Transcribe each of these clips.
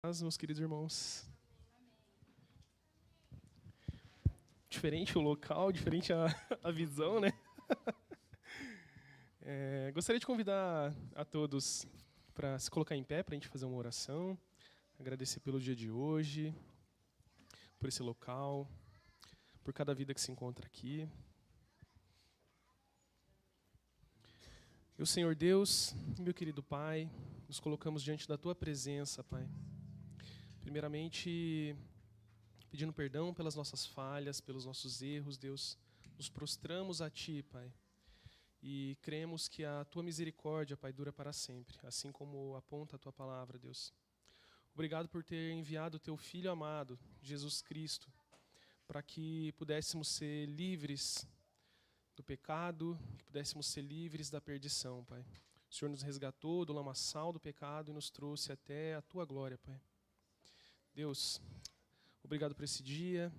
Meus queridos irmãos. Diferente o local, diferente a visão, né? Gostaria de convidar a todos para se colocar em pé, para a gente fazer uma oração, agradecer pelo dia de hoje, por esse local, por cada vida que se encontra aqui. E o Senhor Deus, meu querido Pai, nos colocamos diante da Tua presença, Pai. Primeiramente, pedindo perdão pelas nossas falhas, pelos nossos erros, Deus. Nos prostramos a Ti, Pai. E cremos que a Tua misericórdia, Pai, dura para sempre, assim como aponta a Tua palavra, Deus. Obrigado por ter enviado o Teu Filho amado, Jesus Cristo, para que pudéssemos ser livres do pecado, que pudéssemos ser livres da perdição, Pai. O Senhor nos resgatou do lamaçal do pecado e nos trouxe até a Tua glória, Pai. Deus, obrigado por esse dia,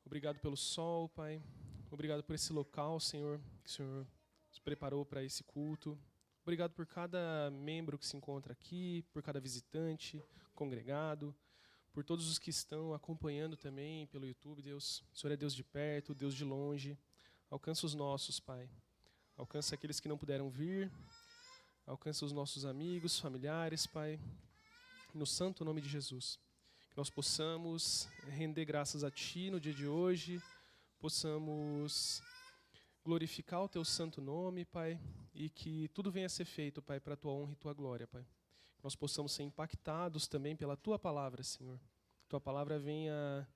obrigado pelo sol, Pai. Obrigado por esse local, Senhor, que o Senhor nos preparou para esse culto. Obrigado por cada membro que se encontra aqui, por cada visitante, congregado, por todos os que estão acompanhando também pelo YouTube, Deus. O Senhor é Deus de perto, Deus de longe. Alcança os nossos, Pai. Alcança aqueles que não puderam vir. Alcança os nossos amigos, familiares, Pai. No santo nome de Jesus. Que nós possamos render graças a Ti no dia de hoje. Possamos glorificar o Teu santo nome, Pai. E que tudo venha a ser feito, Pai, para a Tua honra e Tua glória, Pai. Que nós possamos ser impactados também pela Tua palavra, Senhor. Que Tua palavra venha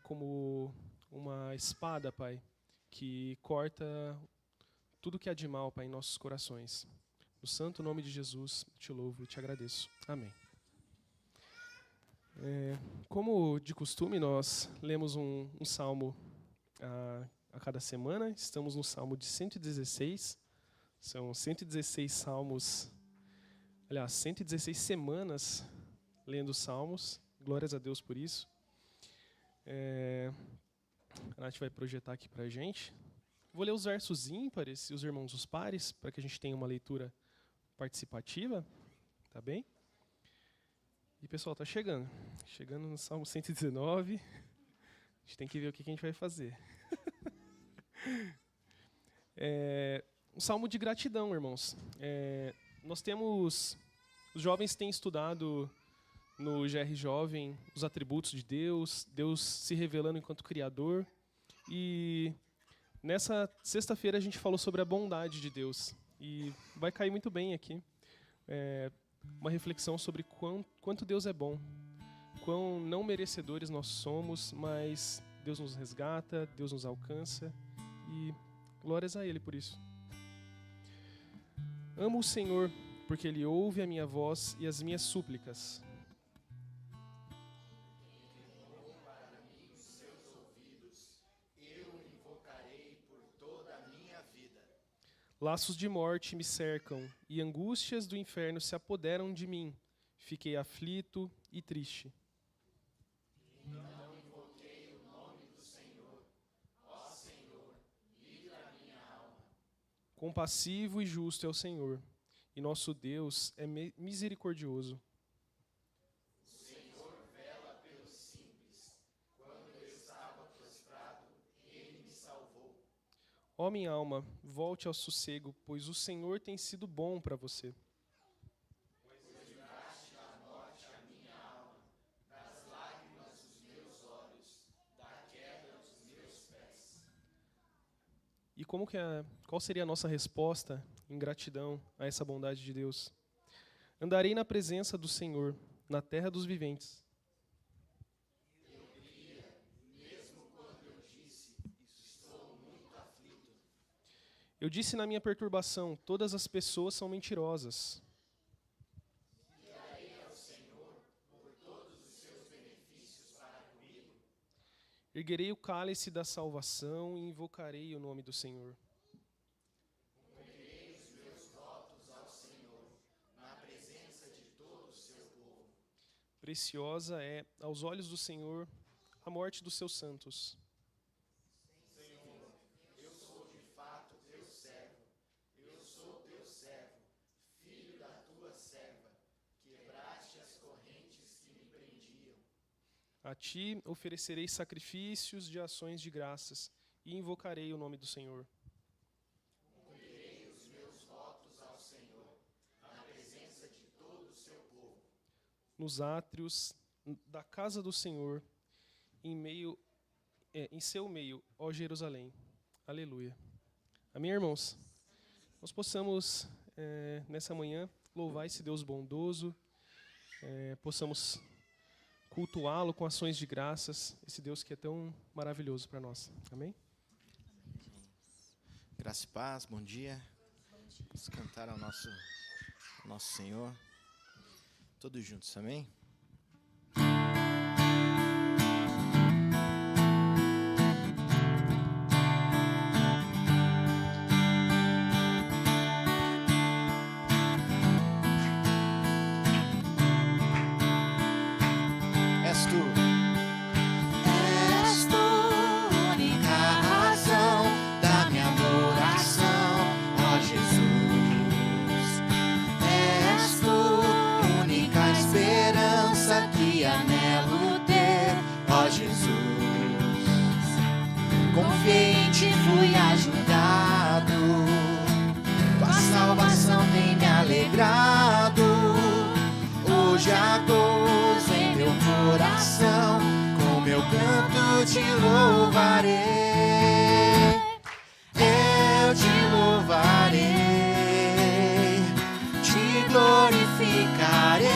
como uma espada, Pai, que corta tudo que há de mal, Pai, em nossos corações. No santo nome de Jesus, te louvo e te agradeço. Amém. Como de costume, nós lemos um salmo a cada semana. Estamos no salmo de 116. São 116 salmos, aliás, 116 semanas lendo salmos. Glórias a Deus por isso. A Nath vai projetar aqui para a gente. Vou ler os versos ímpares e os irmãos os pares, para que a gente tenha uma leitura participativa. Tá bem? E, pessoal, está chegando. Chegando no Salmo 119. A gente tem que ver o que a gente vai fazer. Um salmo de gratidão, irmãos. Nós temos... Os jovens têm estudado no GR Jovem os atributos de Deus, Deus se revelando enquanto Criador. E nessa sexta-feira a gente falou sobre a bondade de Deus. E vai cair muito bem aqui. Uma reflexão sobre quanto Deus é bom. Quão não merecedores nós somos, mas Deus nos resgata, Deus nos alcança. E glórias a Ele por isso. Amo o Senhor, porque Ele ouve a minha voz e as minhas súplicas. Laços de morte me cercam, e angústias do inferno se apoderam de mim. Fiquei aflito e triste. Então invoquei o nome do Senhor. Ó Senhor, livra a minha alma. Compassivo e justo é o Senhor, e nosso Deus é misericordioso. O Senhor vela pelos simples. Quando eu estava prostrado, Ele me salvou. Ó minha alma, volte ao sossego, pois o Senhor tem sido bom para você. Pois livraste da morte a minha alma, das lágrimas dos meus olhos, da queda dos meus pés. E qual seria a nossa resposta em gratidão a essa bondade de Deus? Andarei na presença do Senhor, na terra dos viventes. Eu cria, mesmo quando eu disse, estou muito aflito. Eu disse na minha perturbação, todas as pessoas são mentirosas. E darei ao Senhor por todos os seus benefícios para comigo. Erguerei o cálice da salvação e invocarei o nome do Senhor. Cumprirei os meus votos ao Senhor, na presença de todo o seu povo. Preciosa é, aos olhos do Senhor, a morte dos seus santos. Senhor, eu sou de fato teu servo. Eu sou teu servo, filho da tua serva. Quebraste as correntes A ti oferecerei sacrifícios de ações de graças e invocarei o nome do Senhor. Cumprirei os meus votos ao Senhor, na presença de todo o seu povo. Nos átrios da casa do Senhor, em seu meio, ó Jerusalém. Aleluia. Amém, irmãos? Nós possamos, nessa manhã, louvar esse Deus bondoso, possamos cultuá-lo com ações de graças, esse Deus que é tão maravilhoso para nós. Amém? Graça e paz, bom dia. Vamos cantar ao nosso Senhor. Todos juntos, amém? Confiei em ti, fui ajudado. Tua salvação tem me alegrado. Hoje há gozo em meu coração. Com meu canto te louvarei. Eu te louvarei. Te glorificarei.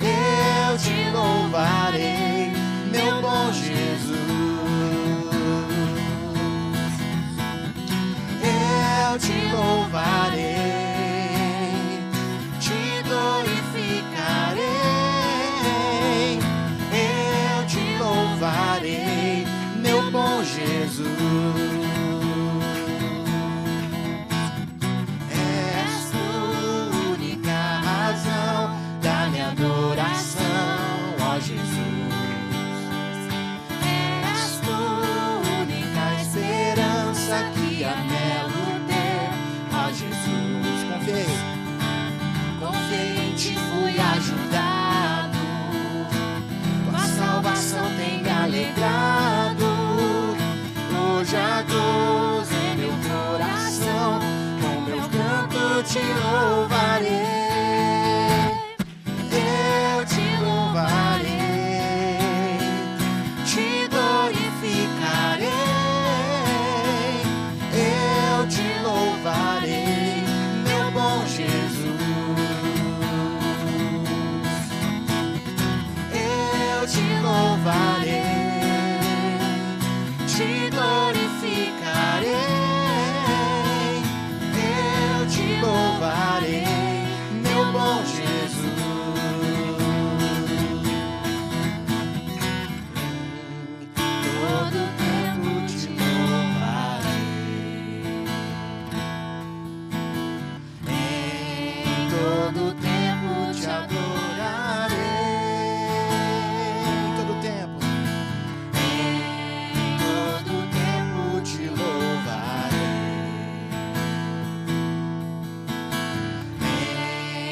Eu te louvarei, meu bom Jesus. Eu te louvarei, te glorificarei. Eu te louvarei, meu bom Jesus. És tu única razão da minha adoração, ó Jesus. És tu única esperança que anelo ter, ó Jesus. Confiei em ti, fui ajudado. Tua salvação tem me alegrado. Hoje há gozo em meu coração. Com meu canto te louvarei. Eu te louvarei, te glorificarei. Eu te louvarei, meu bom Jesus. Eu te louvarei, te glorificarei. Eu te louvarei, meu bom Jesus. Todo tempo te louvarei. Em todo tempo te adorarei. Em todo tempo. Em todo tempo te louvarei.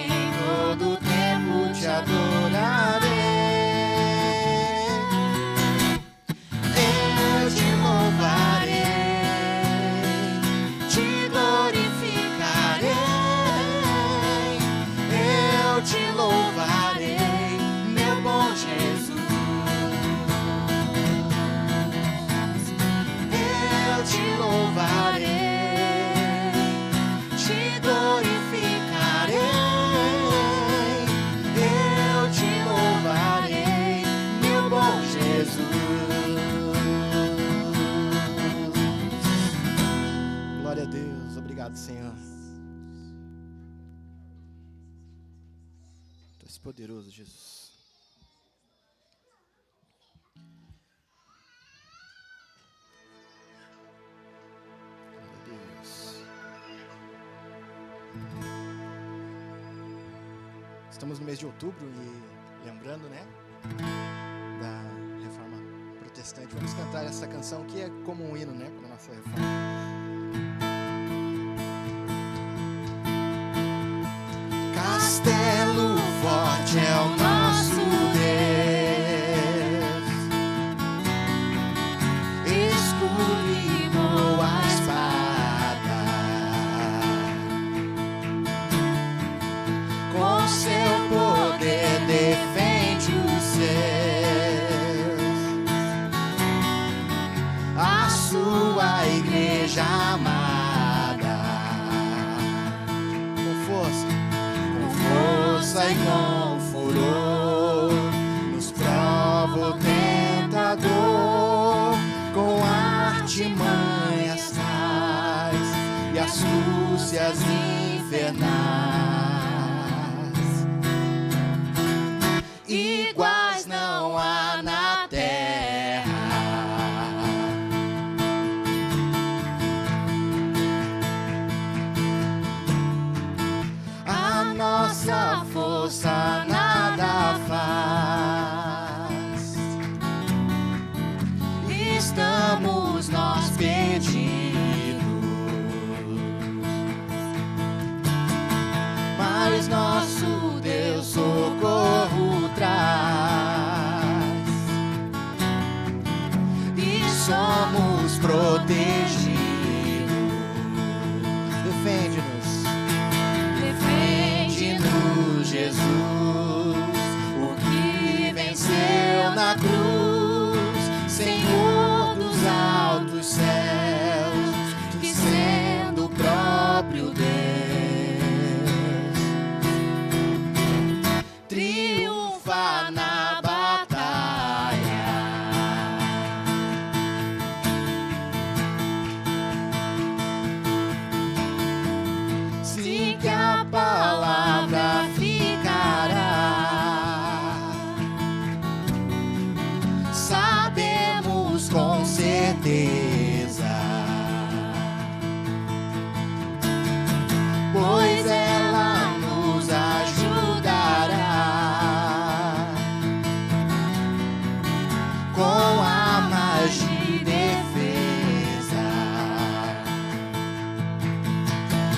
Em todo tempo te adorarei. Eu te louvarei, te glorificarei. Eu te louvarei, meu bom Jesus. Eu te louvarei, te glorificarei. Eu te louvarei, meu bom Jesus. Glória a Deus, obrigado, Senhor. Tu és poderoso, Jesus. Glória a Deus. Estamos no mês de outubro e lembrando, né, da Reforma Protestante. Vamos cantar essa canção que é como um hino, né, para a nossa Reforma. Castelo forte é o nosso Deus. seja amada. Com força e com furor, nos prova o tentador, com artimanhas tais e astúcias infernais. Iguais não há na terra. A nossa força nada faz. Estamos nós perdidos, mas nosso Deus socorro traz, e somos protegidos. Defende-nos, Jesus, o que venceu na cruz, Senhor dos altos céus, que sendo o próprio Deus triunfa na batalha. Sim, que a palavra ficará, sabemos com certeza, pois ela nos ajudará com armas de defesa.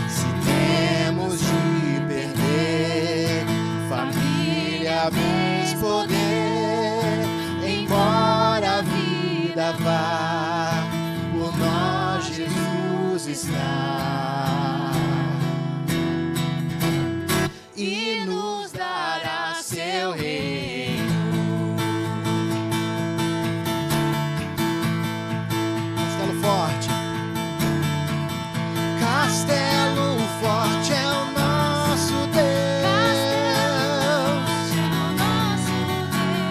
Se temos de perder família, bens, poder, embora a vida vá, por nós Jesus está, e nos dará seu reino. Castelo forte, castelo forte é o nosso Deus.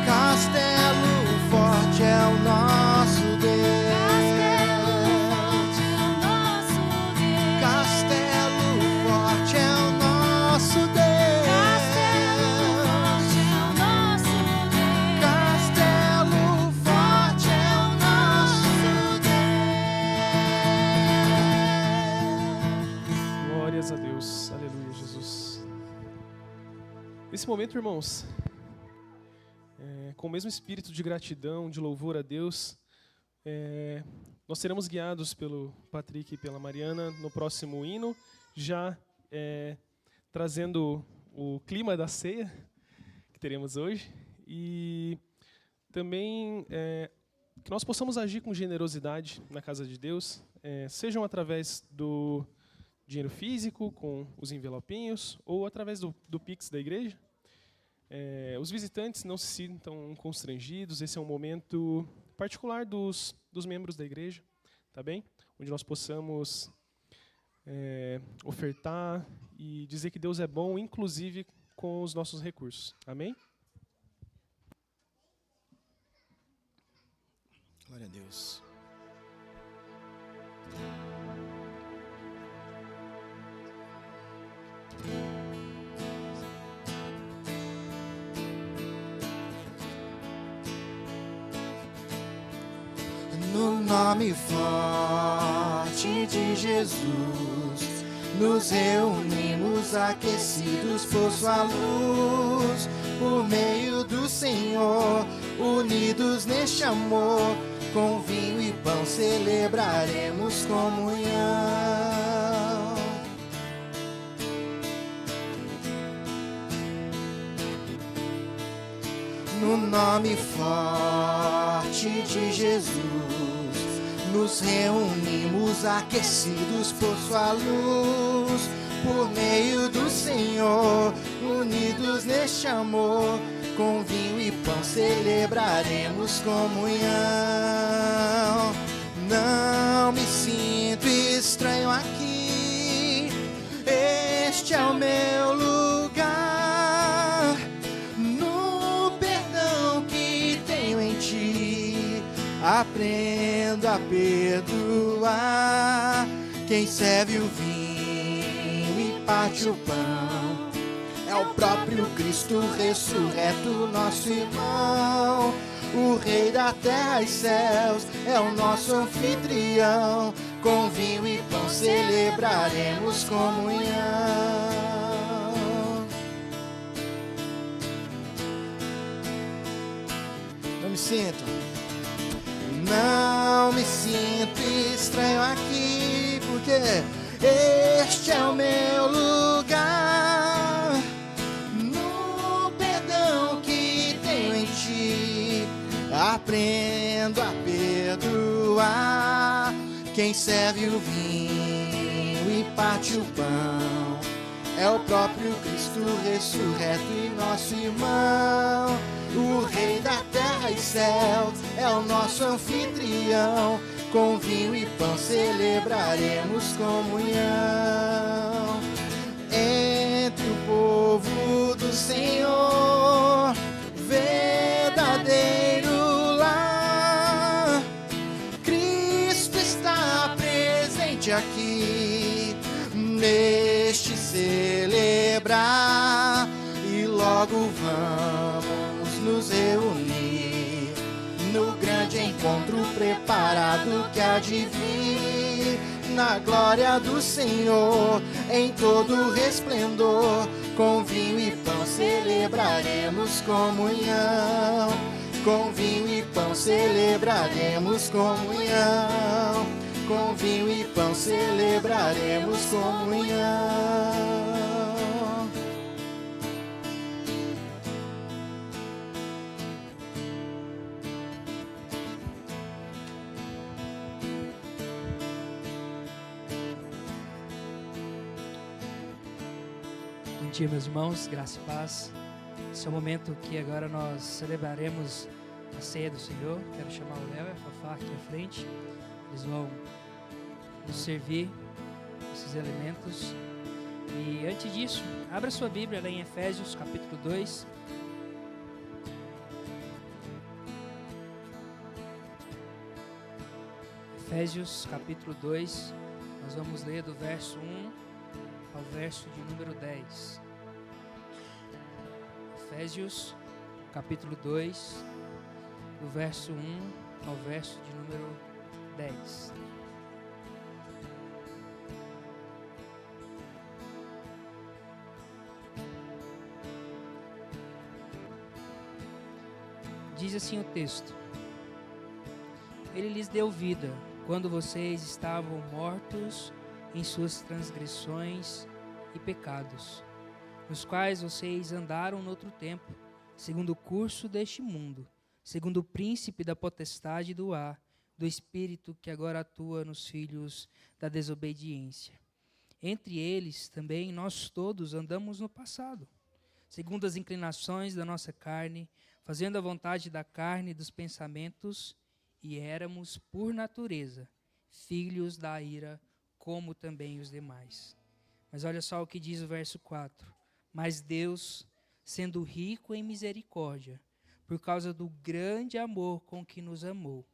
Castelo forte é o nosso Deus. Castelo forte é o nosso Deus. Castelo forte é o nosso Deus. Glórias a Deus. Aleluia, Jesus. Nesse momento, irmãos, com o mesmo espírito de gratidão, de louvor a Deus, nós seremos guiados pelo Patrick e pela Mariana no próximo hino, já trazendo o clima da ceia que teremos hoje, e também que nós possamos agir com generosidade na casa de Deus, sejam através do dinheiro físico, com os envelopinhos, ou através do Pix da igreja. Os visitantes não se sintam constrangidos, esse é um momento particular dos membros da igreja, tá bem? Onde nós possamos ofertar e dizer que Deus é bom, inclusive com os nossos recursos. Amém? Glória a Deus. No nome forte de Jesus, nos reunimos aquecidos por sua luz, por meio do Senhor, unidos neste amor, com vinho e pão celebraremos comunhão. No nome forte de Jesus, nos reunimos aquecidos por sua luz, por meio do Senhor, unidos neste amor, com vinho e pão celebraremos comunhão. Não me sinto aprendo a perdoar. Quem serve o vinho e parte o pão é o próprio Cristo ressurreto, nosso irmão. O Rei da terra e céus é o nosso anfitrião. Com vinho e pão celebraremos comunhão. Não me sinto estranho aqui, porque este é o meu lugar. No perdão que tenho em ti, aprendo a perdoar. Quem serve o vinho e parte o pão é o próprio Cristo ressurreto e nosso irmão. O Rei da terra e céus é o nosso anfitrião. Com vinho e pão celebraremos comunhão. Entre o povo do Senhor, verdadeiro lar, Cristo está presente aqui, neste celebrar. E logo vamos nos reunir no grande encontro preparado que há de vir, na glória do Senhor, em todo resplendor. Com vinho e pão celebraremos comunhão. Com vinho e pão celebraremos comunhão. Com vinho e pão celebraremos comunhão. Bom dia, meus irmãos, graça e paz. Esse é o momento que agora nós celebraremos a ceia do Senhor. Quero chamar o Léo e a Fafá aqui à frente. Eles vão nos servir esses elementos. E antes disso, abra sua Bíblia lá em Efésios capítulo 2. Efésios capítulo 2, nós vamos ler do verso 1 ao verso de número 10. Efésios, capítulo 2, do verso 1 ao verso de número 10. Diz assim o texto: Ele lhes deu vida quando vocês estavam mortos em suas transgressões e pecados, nos quais vocês andaram no outro tempo, segundo o curso deste mundo, segundo o príncipe da potestade do ar, do espírito que agora atua nos filhos da desobediência. Entre eles também nós todos andamos no passado, segundo as inclinações da nossa carne, fazendo a vontade da carne e dos pensamentos, e éramos, por natureza, filhos da ira, como também os demais. Mas olha só o que diz o verso 4. Mas Deus, sendo rico em misericórdia, por causa do grande amor com que nos amou,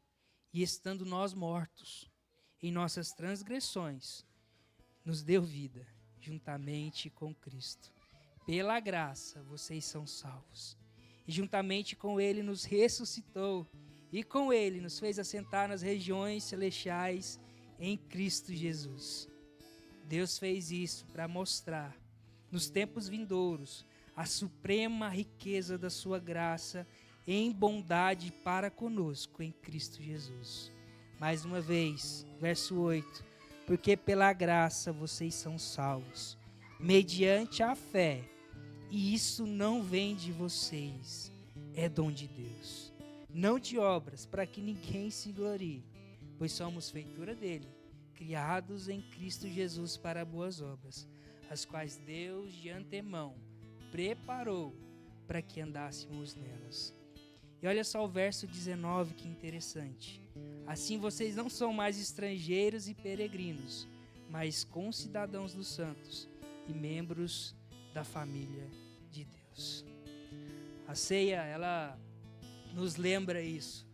e estando nós mortos em nossas transgressões, nos deu vida juntamente com Cristo. Pela graça vocês são salvos. E juntamente com Ele nos ressuscitou, e com Ele nos fez assentar nas regiões celestiais em Cristo Jesus. Deus fez isso para mostrar, nos tempos vindouros, a suprema riqueza da sua graça em bondade para conosco em Cristo Jesus. Mais uma vez, verso 8. Porque pela graça vocês são salvos, mediante a fé, e isso não vem de vocês, é dom de Deus. Não de obras, para que ninguém se glorie, pois somos feitura dele, criados em Cristo Jesus para boas obras, as quais Deus de antemão preparou para que andássemos nelas. E olha só o verso 19, que interessante. Assim vocês não são mais estrangeiros e peregrinos, mas concidadãos dos santos e membros da família de Deus. A ceia, ela nos lembra isso.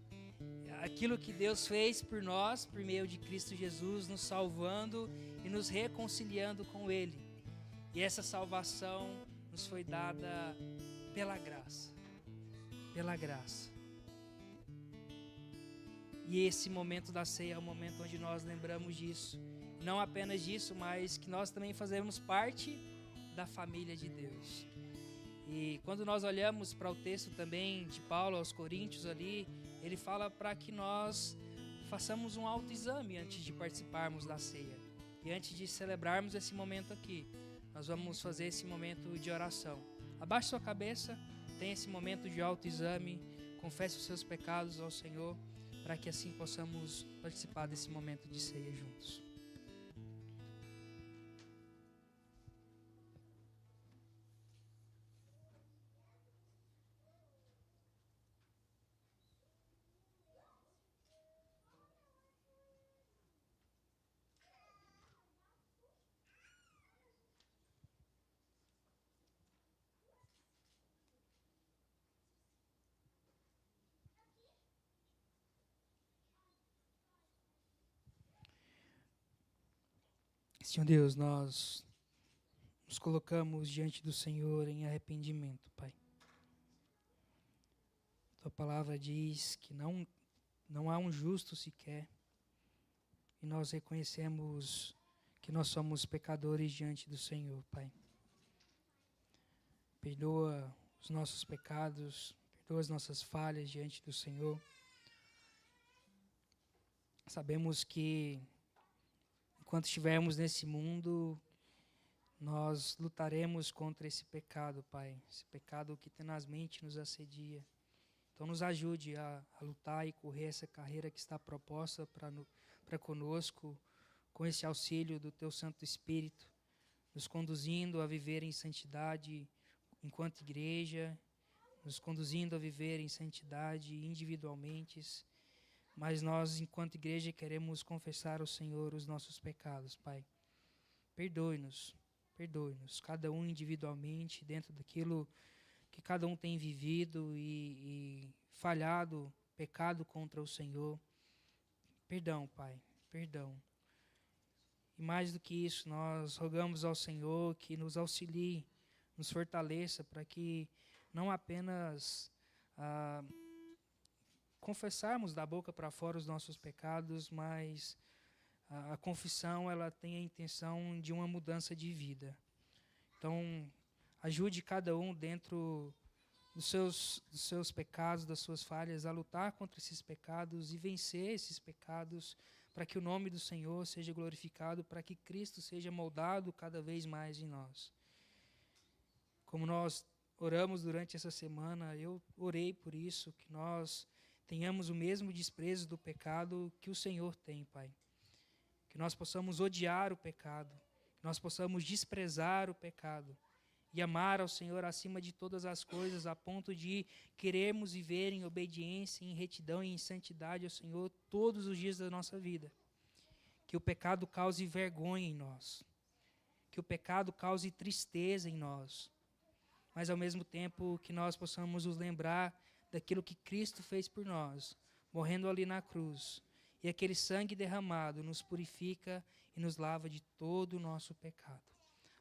aquilo que Deus fez por nós, por meio de Cristo Jesus, nos salvando e nos reconciliando com Ele. E essa salvação nos foi dada pela graça. Pela graça. E esse momento da ceia é o momento onde nós lembramos disso. Não apenas disso, mas que nós também fazemos parte da família de Deus. E quando nós olhamos para o texto também de Paulo aos Coríntios ali, ele fala para que nós façamos um autoexame antes de participarmos da ceia. E antes de celebrarmos esse momento aqui, nós vamos fazer esse momento de oração. Abaixe sua cabeça, tenha esse momento de autoexame, confesse os seus pecados ao Senhor, para que assim possamos participar desse momento de ceia juntos. Senhor Deus, nós nos colocamos diante do Senhor em arrependimento, Pai. Tua palavra diz que não há um justo sequer, e nós reconhecemos que nós somos pecadores diante do Senhor, Pai. Perdoa os nossos pecados, perdoa as nossas falhas diante do Senhor. Sabemos que enquanto estivermos nesse mundo, nós lutaremos contra esse pecado, Pai. Esse pecado que tenazmente nos assedia. Então nos ajude a lutar e correr essa carreira que está proposta para conosco, com esse auxílio do Teu Santo Espírito, nos conduzindo a viver em santidade enquanto igreja, nos conduzindo a viver em santidade individualmente. Mas nós, enquanto igreja, queremos confessar ao Senhor os nossos pecados, Pai. Perdoe-nos, cada um individualmente, dentro daquilo que cada um tem vivido e falhado, pecado contra o Senhor. Perdão, Pai, perdão. E mais do que isso, nós rogamos ao Senhor que nos auxilie, nos fortaleça, para que não apenas confessarmos da boca para fora os nossos pecados, mas a confissão ela tem a intenção de uma mudança de vida. Então, ajude cada um dentro dos seus pecados, das suas falhas, a lutar contra esses pecados e vencer esses pecados, para que o nome do Senhor seja glorificado, para que Cristo seja moldado cada vez mais em nós. Como nós oramos durante essa semana, eu orei por isso, que nós tenhamos o mesmo desprezo do pecado que o Senhor tem, Pai. Que nós possamos odiar o pecado, que nós possamos desprezar o pecado e amar ao Senhor acima de todas as coisas, a ponto de querermos viver em obediência, em retidão e em santidade ao Senhor todos os dias da nossa vida. Que o pecado cause vergonha em nós, que o pecado cause tristeza em nós, mas ao mesmo tempo que nós possamos nos lembrar daquilo que Cristo fez por nós, morrendo ali na cruz, e aquele sangue derramado nos purifica e nos lava de todo o nosso pecado.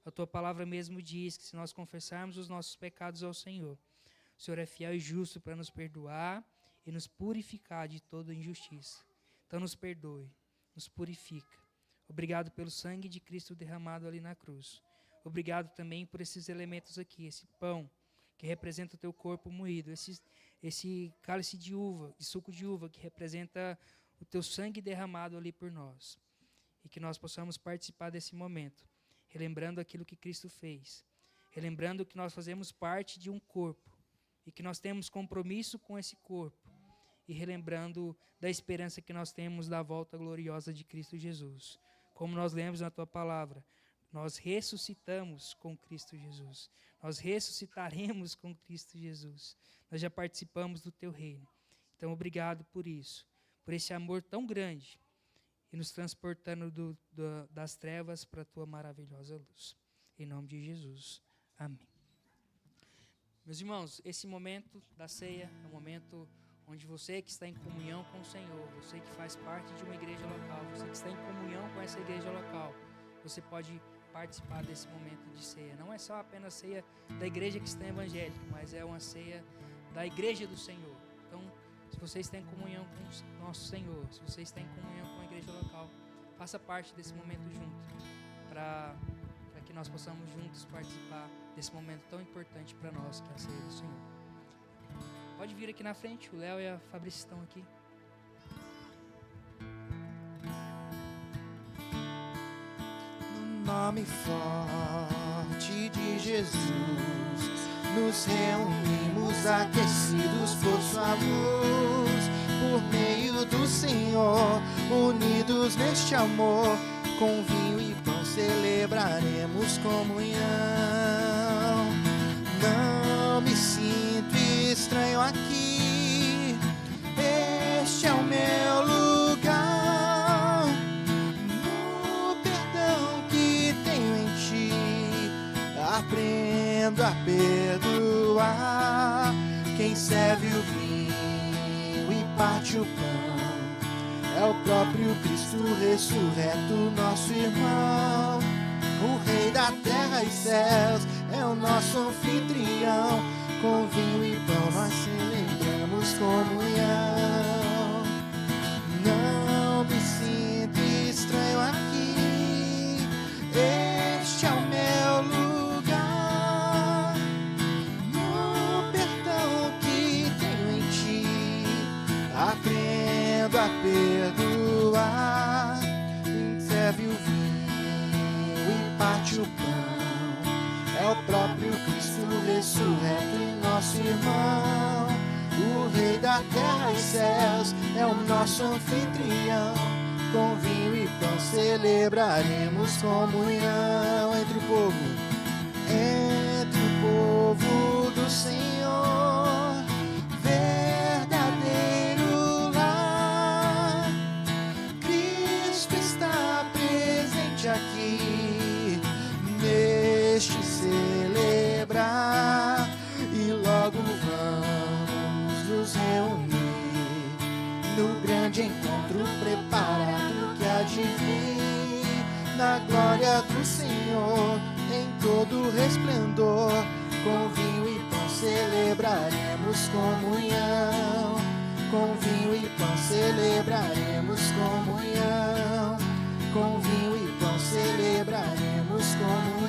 A Tua palavra mesmo diz que se nós confessarmos os nossos pecados ao Senhor, o Senhor é fiel e justo para nos perdoar e nos purificar de toda injustiça. Então nos perdoe, nos purifica. Obrigado pelo sangue de Cristo derramado ali na cruz. Obrigado também por esses elementos aqui, esse pão que representa o Teu corpo moído, esse cálice de uva, de suco de uva, que representa o Teu sangue derramado ali por nós. E que nós possamos participar desse momento, relembrando aquilo que Cristo fez, relembrando que nós fazemos parte de um corpo, e que nós temos compromisso com esse corpo, e relembrando da esperança que nós temos da volta gloriosa de Cristo Jesus. Como nós lemos na Tua palavra, nós ressuscitamos com Cristo Jesus. Nós ressuscitaremos com Cristo Jesus. Nós já participamos do Teu reino. Então, obrigado por isso, por esse amor tão grande e nos transportando das trevas para a Tua maravilhosa luz. Em nome de Jesus. Amém. Meus irmãos, esse momento da ceia é um momento onde você que está em comunhão com o Senhor, você que faz parte de uma igreja local, você que está em comunhão com essa igreja local, você pode participar desse momento de ceia. Não é só apenas ceia da igreja cristã evangélica, mas é uma ceia da igreja do Senhor. Então, se você está em comunhão com o nosso Senhor, se você está em comunhão com a igreja local, faça parte desse momento junto, para que nós possamos juntos participar desse momento tão importante para nós, que é a ceia do Senhor. Pode vir aqui na frente, o Léo e a Fabrícia estão aqui. No nome forte de Jesus, nos reunimos aquecidos por sua luz. Por meio do Senhor, unidos neste amor, com vinho e pão celebraremos comunhão. Não me sinto estranho aqui, este é o meu lugar. No perdão que tenho em ti, aprendo a perdoar. Quem serve o vinho e parte o pão é o próprio Cristo ressurreto, nosso irmão. O Rei da terra e céus é o nosso anfitrião. Com vinho e pão nós celebramos comunhão. Não me sinto estranho aqui, este é o meu lugar. No perdão que tenho em ti, aprendo a perdoar. Quem serve o vinho e parte o pão é o próprio Cristo ressurreto, nosso irmão. O Rei da terra e céus é o nosso anfitrião. Com vinho e pão celebraremos comunhão entre o povo do Senhor, verdadeiro lar. Cristo está presente aqui neste celebrar, e logo vamos nos reunir no grande encontro preparado que há de vir, na glória do Senhor em todo resplendor. Com vinho e pão celebraremos comunhão. Com vinho e pão celebraremos comunhão. Com vinho e pão celebraremos comunhão.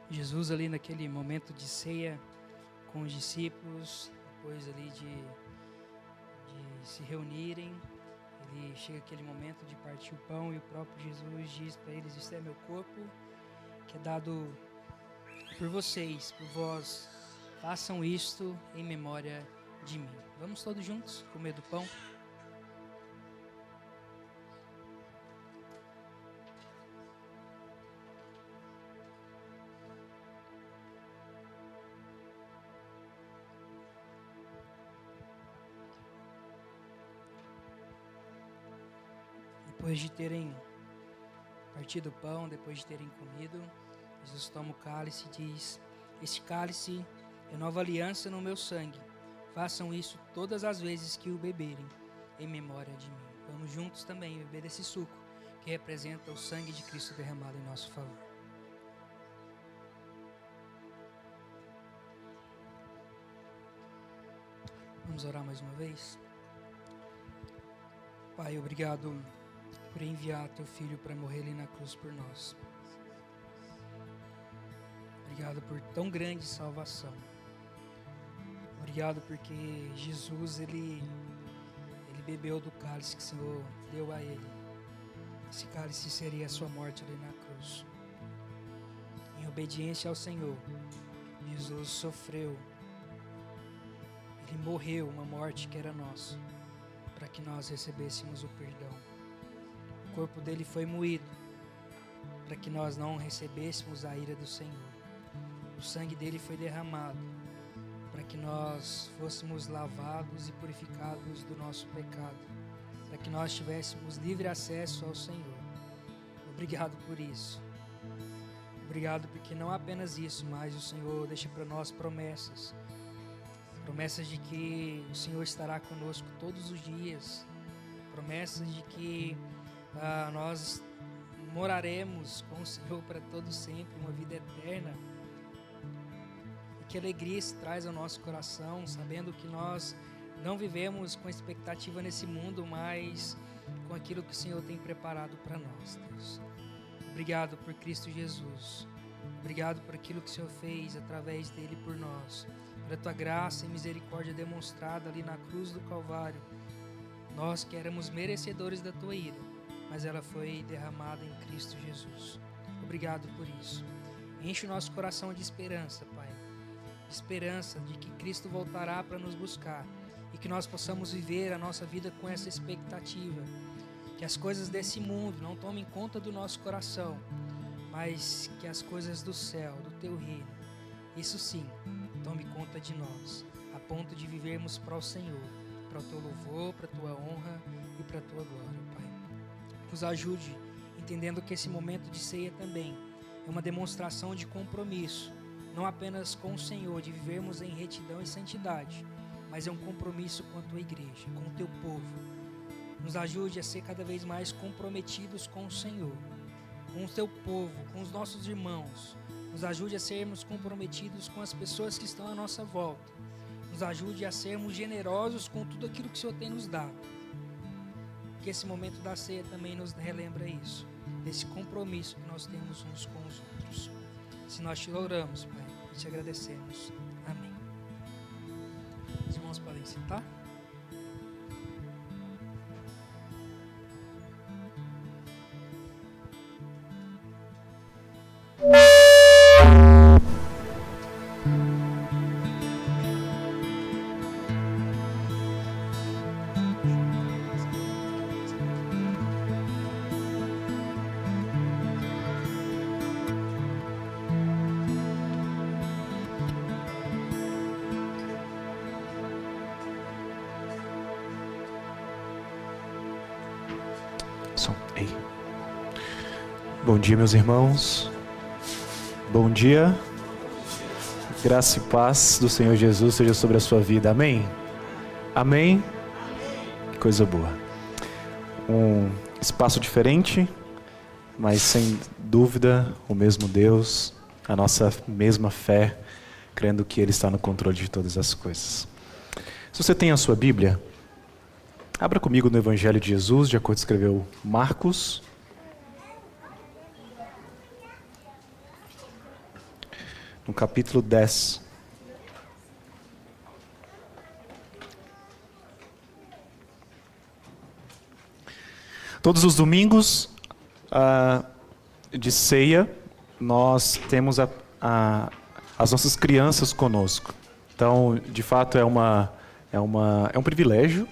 Jesus ali naquele momento de ceia com os discípulos, depois ali de se reunirem, ele chega aquele momento de partir o pão e o próprio Jesus diz para eles: isso é meu corpo, que é dado por vocês, por vós, façam isto em memória de mim. Vamos todos juntos comer do pão? Depois de terem partido o pão, depois de terem comido, Jesus toma o cálice e diz: este cálice é nova aliança no meu sangue. Façam isso todas as vezes que o beberem, em memória de mim. Vamos juntos também beber desse suco, que representa o sangue de Cristo derramado em nosso favor. Vamos orar mais uma vez? Pai, obrigado por enviar teu Filho para morrer ali na cruz por nós. Obrigado por tão grande salvação. Obrigado porque Jesus, ele bebeu do cálice que o Senhor deu a ele. Esse cálice seria a sua morte ali na cruz. Em obediência ao Senhor, Jesus sofreu. Ele morreu uma morte que era nossa, para que nós recebêssemos o perdão. O corpo dele foi moído, para que nós não recebêssemos a ira do Senhor. O sangue dele foi derramado, para que nós fôssemos lavados e purificados do nosso pecado, para que nós tivéssemos livre acesso ao Senhor. Obrigado por isso. Obrigado porque não apenas isso, mas o Senhor deixa para nós promessas. Promessas de que o Senhor estará conosco todos os dias. Promessas de que nós moraremos com o Senhor para todo sempre, uma vida eterna. E que alegria se traz ao nosso coração, sabendo que nós não vivemos com expectativa nesse mundo, mas com aquilo que o Senhor tem preparado para nós, Deus. Obrigado por Cristo Jesus. Obrigado por aquilo que o Senhor fez através dele por nós. Pela tua graça e misericórdia demonstrada ali na cruz do Calvário. Nós que éramos merecedores da tua ira, mas ela foi derramada em Cristo Jesus. Obrigado por isso. Enche o nosso coração de esperança, Pai. Esperança de que Cristo voltará para nos buscar e que nós possamos viver a nossa vida com essa expectativa. Que as coisas desse mundo não tomem conta do nosso coração, mas que as coisas do céu, do teu reino, isso sim, tome conta de nós, a ponto de vivermos para o Senhor, para o teu louvor, para a tua honra e para a tua glória, Pai. Nos ajude, entendendo que esse momento de ceia também é uma demonstração de compromisso, não apenas com o Senhor, de vivermos em retidão e santidade, mas é um compromisso com a tua igreja, com o teu povo. Nos ajude a ser cada vez mais comprometidos com o Senhor, com o teu povo, com os nossos irmãos. Nos ajude a sermos comprometidos com as pessoas que estão à nossa volta. Nos ajude a sermos generosos com tudo aquilo que o Senhor tem nos dado. Que esse momento da ceia também nos relembra isso, desse compromisso que nós temos uns com os outros. Se nós te louvamos, Pai, e te agradecemos. Amém. Os irmãos podem sentar. Ei. Bom dia, meus irmãos. Bom dia. Graça e paz do Senhor Jesus seja sobre a sua vida. Amém? Amém? Que coisa boa. Um espaço diferente, mas sem dúvida o mesmo Deus, a nossa mesma fé, crendo que Ele está no controle de todas as coisas. Se você tem a sua Bíblia, abra comigo no Evangelho de Jesus, de acordo com o que escreveu Marcos. No capítulo 10. Todos os domingos de ceia, nós temos as nossas crianças conosco. Então, de fato, é um privilégio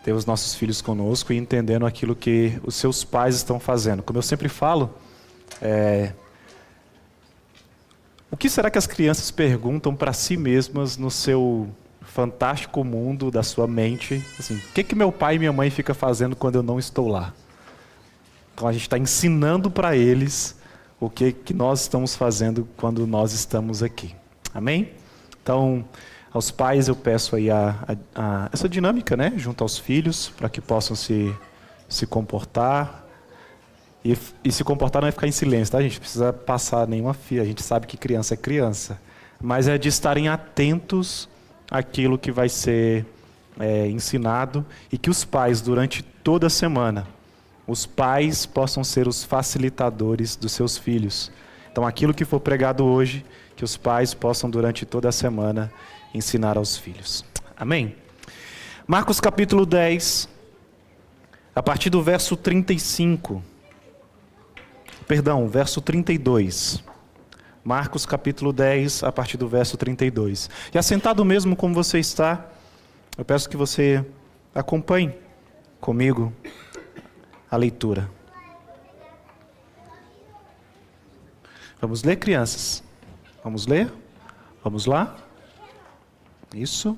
ter os nossos filhos conosco e entendendo aquilo que os seus pais estão fazendo. Como eu sempre falo, o que será que as crianças perguntam para si mesmas no seu fantástico mundo da sua mente? Assim, o que meu pai e minha mãe ficam fazendo quando eu não estou lá? Então a gente está ensinando para eles o que nós estamos fazendo quando nós estamos aqui. Amém? Então, aos pais eu peço aí essa dinâmica, né, junto aos filhos, para que possam se comportar. E se comportar não é ficar em silêncio, tá? A gente não precisa passar nenhuma fila, a gente sabe que criança é criança. Mas é de estarem atentos àquilo que vai ser ensinado e que os pais, durante toda a semana, os pais possam ser os facilitadores dos seus filhos. Então, aquilo que for pregado hoje, que os pais possam, durante toda a semana, ensinar aos filhos. Amém? Marcos capítulo 10, a partir do verso 35. Perdão, verso 32. Marcos capítulo 10, a partir do verso 32. E assentado mesmo como você está, eu peço que você acompanhe comigo a leitura. Vamos ler, crianças? Vamos ler? Vamos lá? Isso.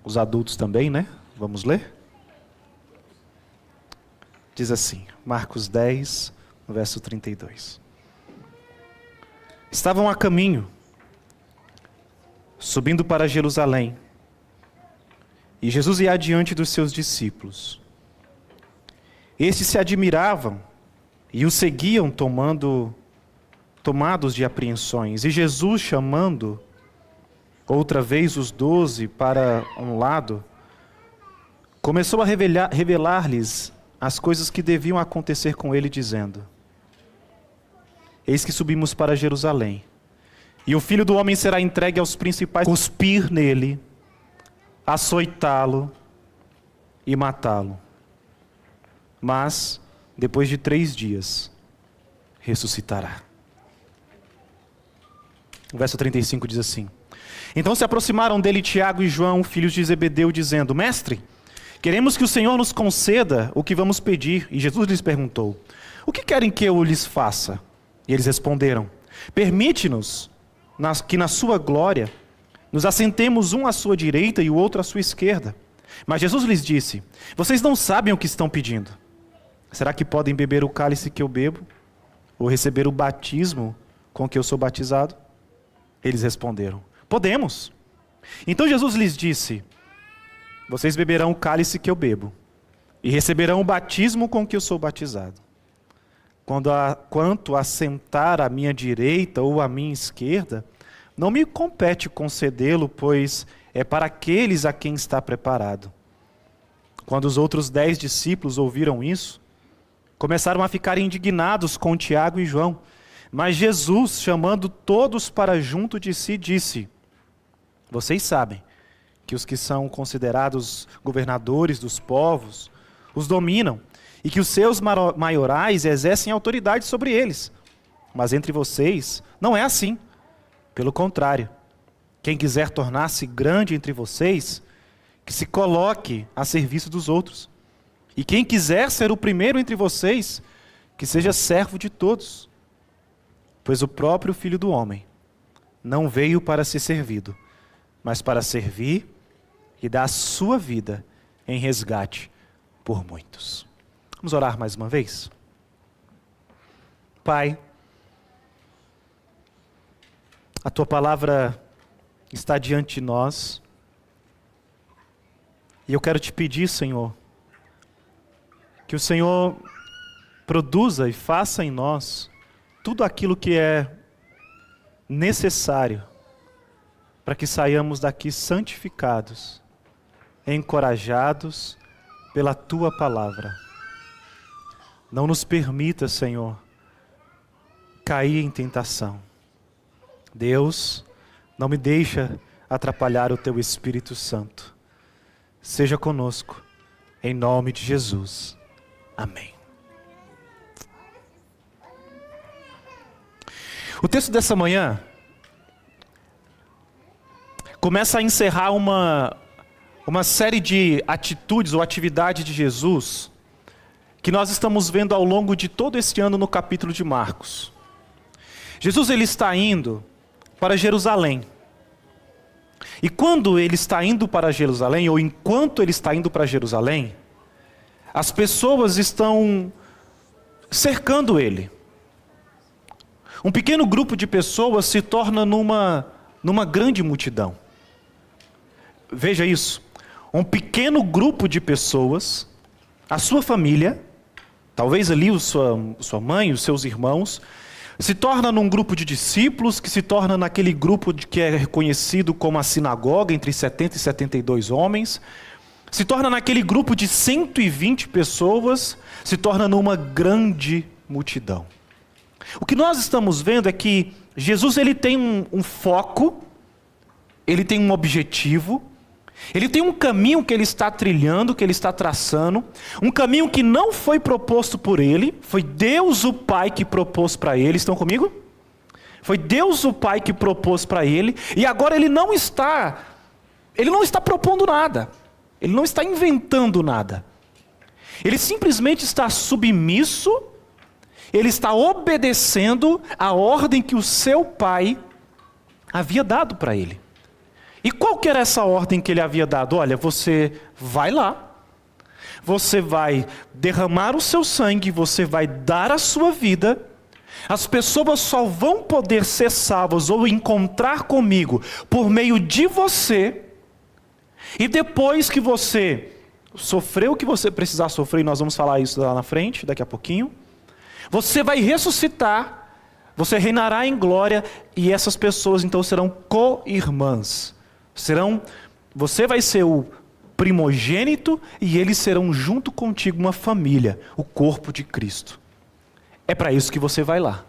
Os adultos também, né? Vamos ler? Diz assim, Marcos 10, verso 32. Estavam a caminho, subindo para Jerusalém, e Jesus ia adiante dos seus discípulos. Estes se admiravam e o seguiam tomados de apreensões. E Jesus, chamando outra vez os 12 para um lado, começou a revelar-lhes as coisas que deviam acontecer com ele, dizendo: eis que subimos para Jerusalém, e o Filho do Homem será entregue aos principais, cuspir nele, açoitá-lo e matá-lo. Mas, depois de 3 dias, ressuscitará. O verso 35 diz assim: então se aproximaram dele Tiago e João, filhos de Zebedeu, dizendo: mestre, queremos que o Senhor nos conceda o que vamos pedir. E Jesus lhes perguntou: o que querem que eu lhes faça? E eles responderam: permite-nos que na sua glória nos assentemos um à sua direita e o outro à sua esquerda. Mas Jesus lhes disse: vocês não sabem o que estão pedindo. Será que podem beber o cálice que eu bebo? Ou receber o batismo com que eu sou batizado? Eles responderam: podemos. Então Jesus lhes disse: vocês beberão o cálice que eu bebo, e receberão o batismo com que eu sou batizado. Quanto a sentar à minha direita ou à minha esquerda, não me compete concedê-lo, pois é para aqueles a quem está preparado. Quando os outros 10 discípulos ouviram isso, começaram a ficar indignados com Tiago e João. Mas Jesus, chamando todos para junto de si, disse: vocês sabem que os que são considerados governadores dos povos os dominam, e que os seus maiorais exercem autoridade sobre eles. Mas entre vocês não é assim. Pelo contrário, quem quiser tornar-se grande entre vocês, que se coloque a serviço dos outros. E quem quiser ser o primeiro entre vocês, que seja servo de todos. Pois o próprio Filho do Homem não veio para ser servido, mas para servir e dar a sua vida em resgate por muitos. Vamos orar mais uma vez? Pai, a Tua palavra está diante de nós, e eu quero Te pedir, Senhor, que o Senhor produza e faça em nós tudo aquilo que é necessário para que saiamos daqui santificados, encorajados pela Tua palavra. Não nos permita, Senhor, cair em tentação. Deus, não me deixa atrapalhar o Teu Espírito Santo. Seja conosco, em nome de Jesus. Amém. O texto dessa manhã começa a encerrar uma série de atitudes ou atividades de Jesus que nós estamos vendo ao longo de todo este ano no capítulo de Marcos. Jesus, ele está indo para Jerusalém. E quando ele está indo para Jerusalém, ou enquanto ele está indo para Jerusalém, as pessoas estão cercando ele. Um pequeno grupo de pessoas se torna numa grande multidão. Veja isso. Um pequeno grupo de pessoas, a sua família, talvez ali sua mãe, os seus irmãos, se torna num grupo de discípulos, que se torna naquele grupo que é reconhecido como a sinagoga, entre 70 e 72 homens. se torna naquele grupo de 120 pessoas, se torna numa grande multidão. O que nós estamos vendo é que Jesus ele tem um foco, ele tem um objetivo, ele tem um caminho que ele está trilhando, que ele está traçando, um caminho que não foi proposto por ele, foi Deus o Pai que propôs para ele. Estão comigo? Foi Deus o Pai que propôs para ele, e agora ele não está propondo nada, ele não está inventando nada, ele simplesmente está submisso, ele está obedecendo a ordem que o seu Pai havia dado para ele. E qual que era essa ordem que ele havia dado? Olha, você vai lá, você vai derramar o seu sangue, você vai dar a sua vida, as pessoas só vão poder ser salvas ou encontrar comigo por meio de você, e depois que você sofreu o que você precisar sofrer, e nós vamos falar isso lá na frente, daqui a pouquinho, você vai ressuscitar, você reinará em glória, e essas pessoas então serão co-irmãs. Você vai ser o primogênito e eles serão junto contigo uma família, o corpo de Cristo. É para isso que você vai lá.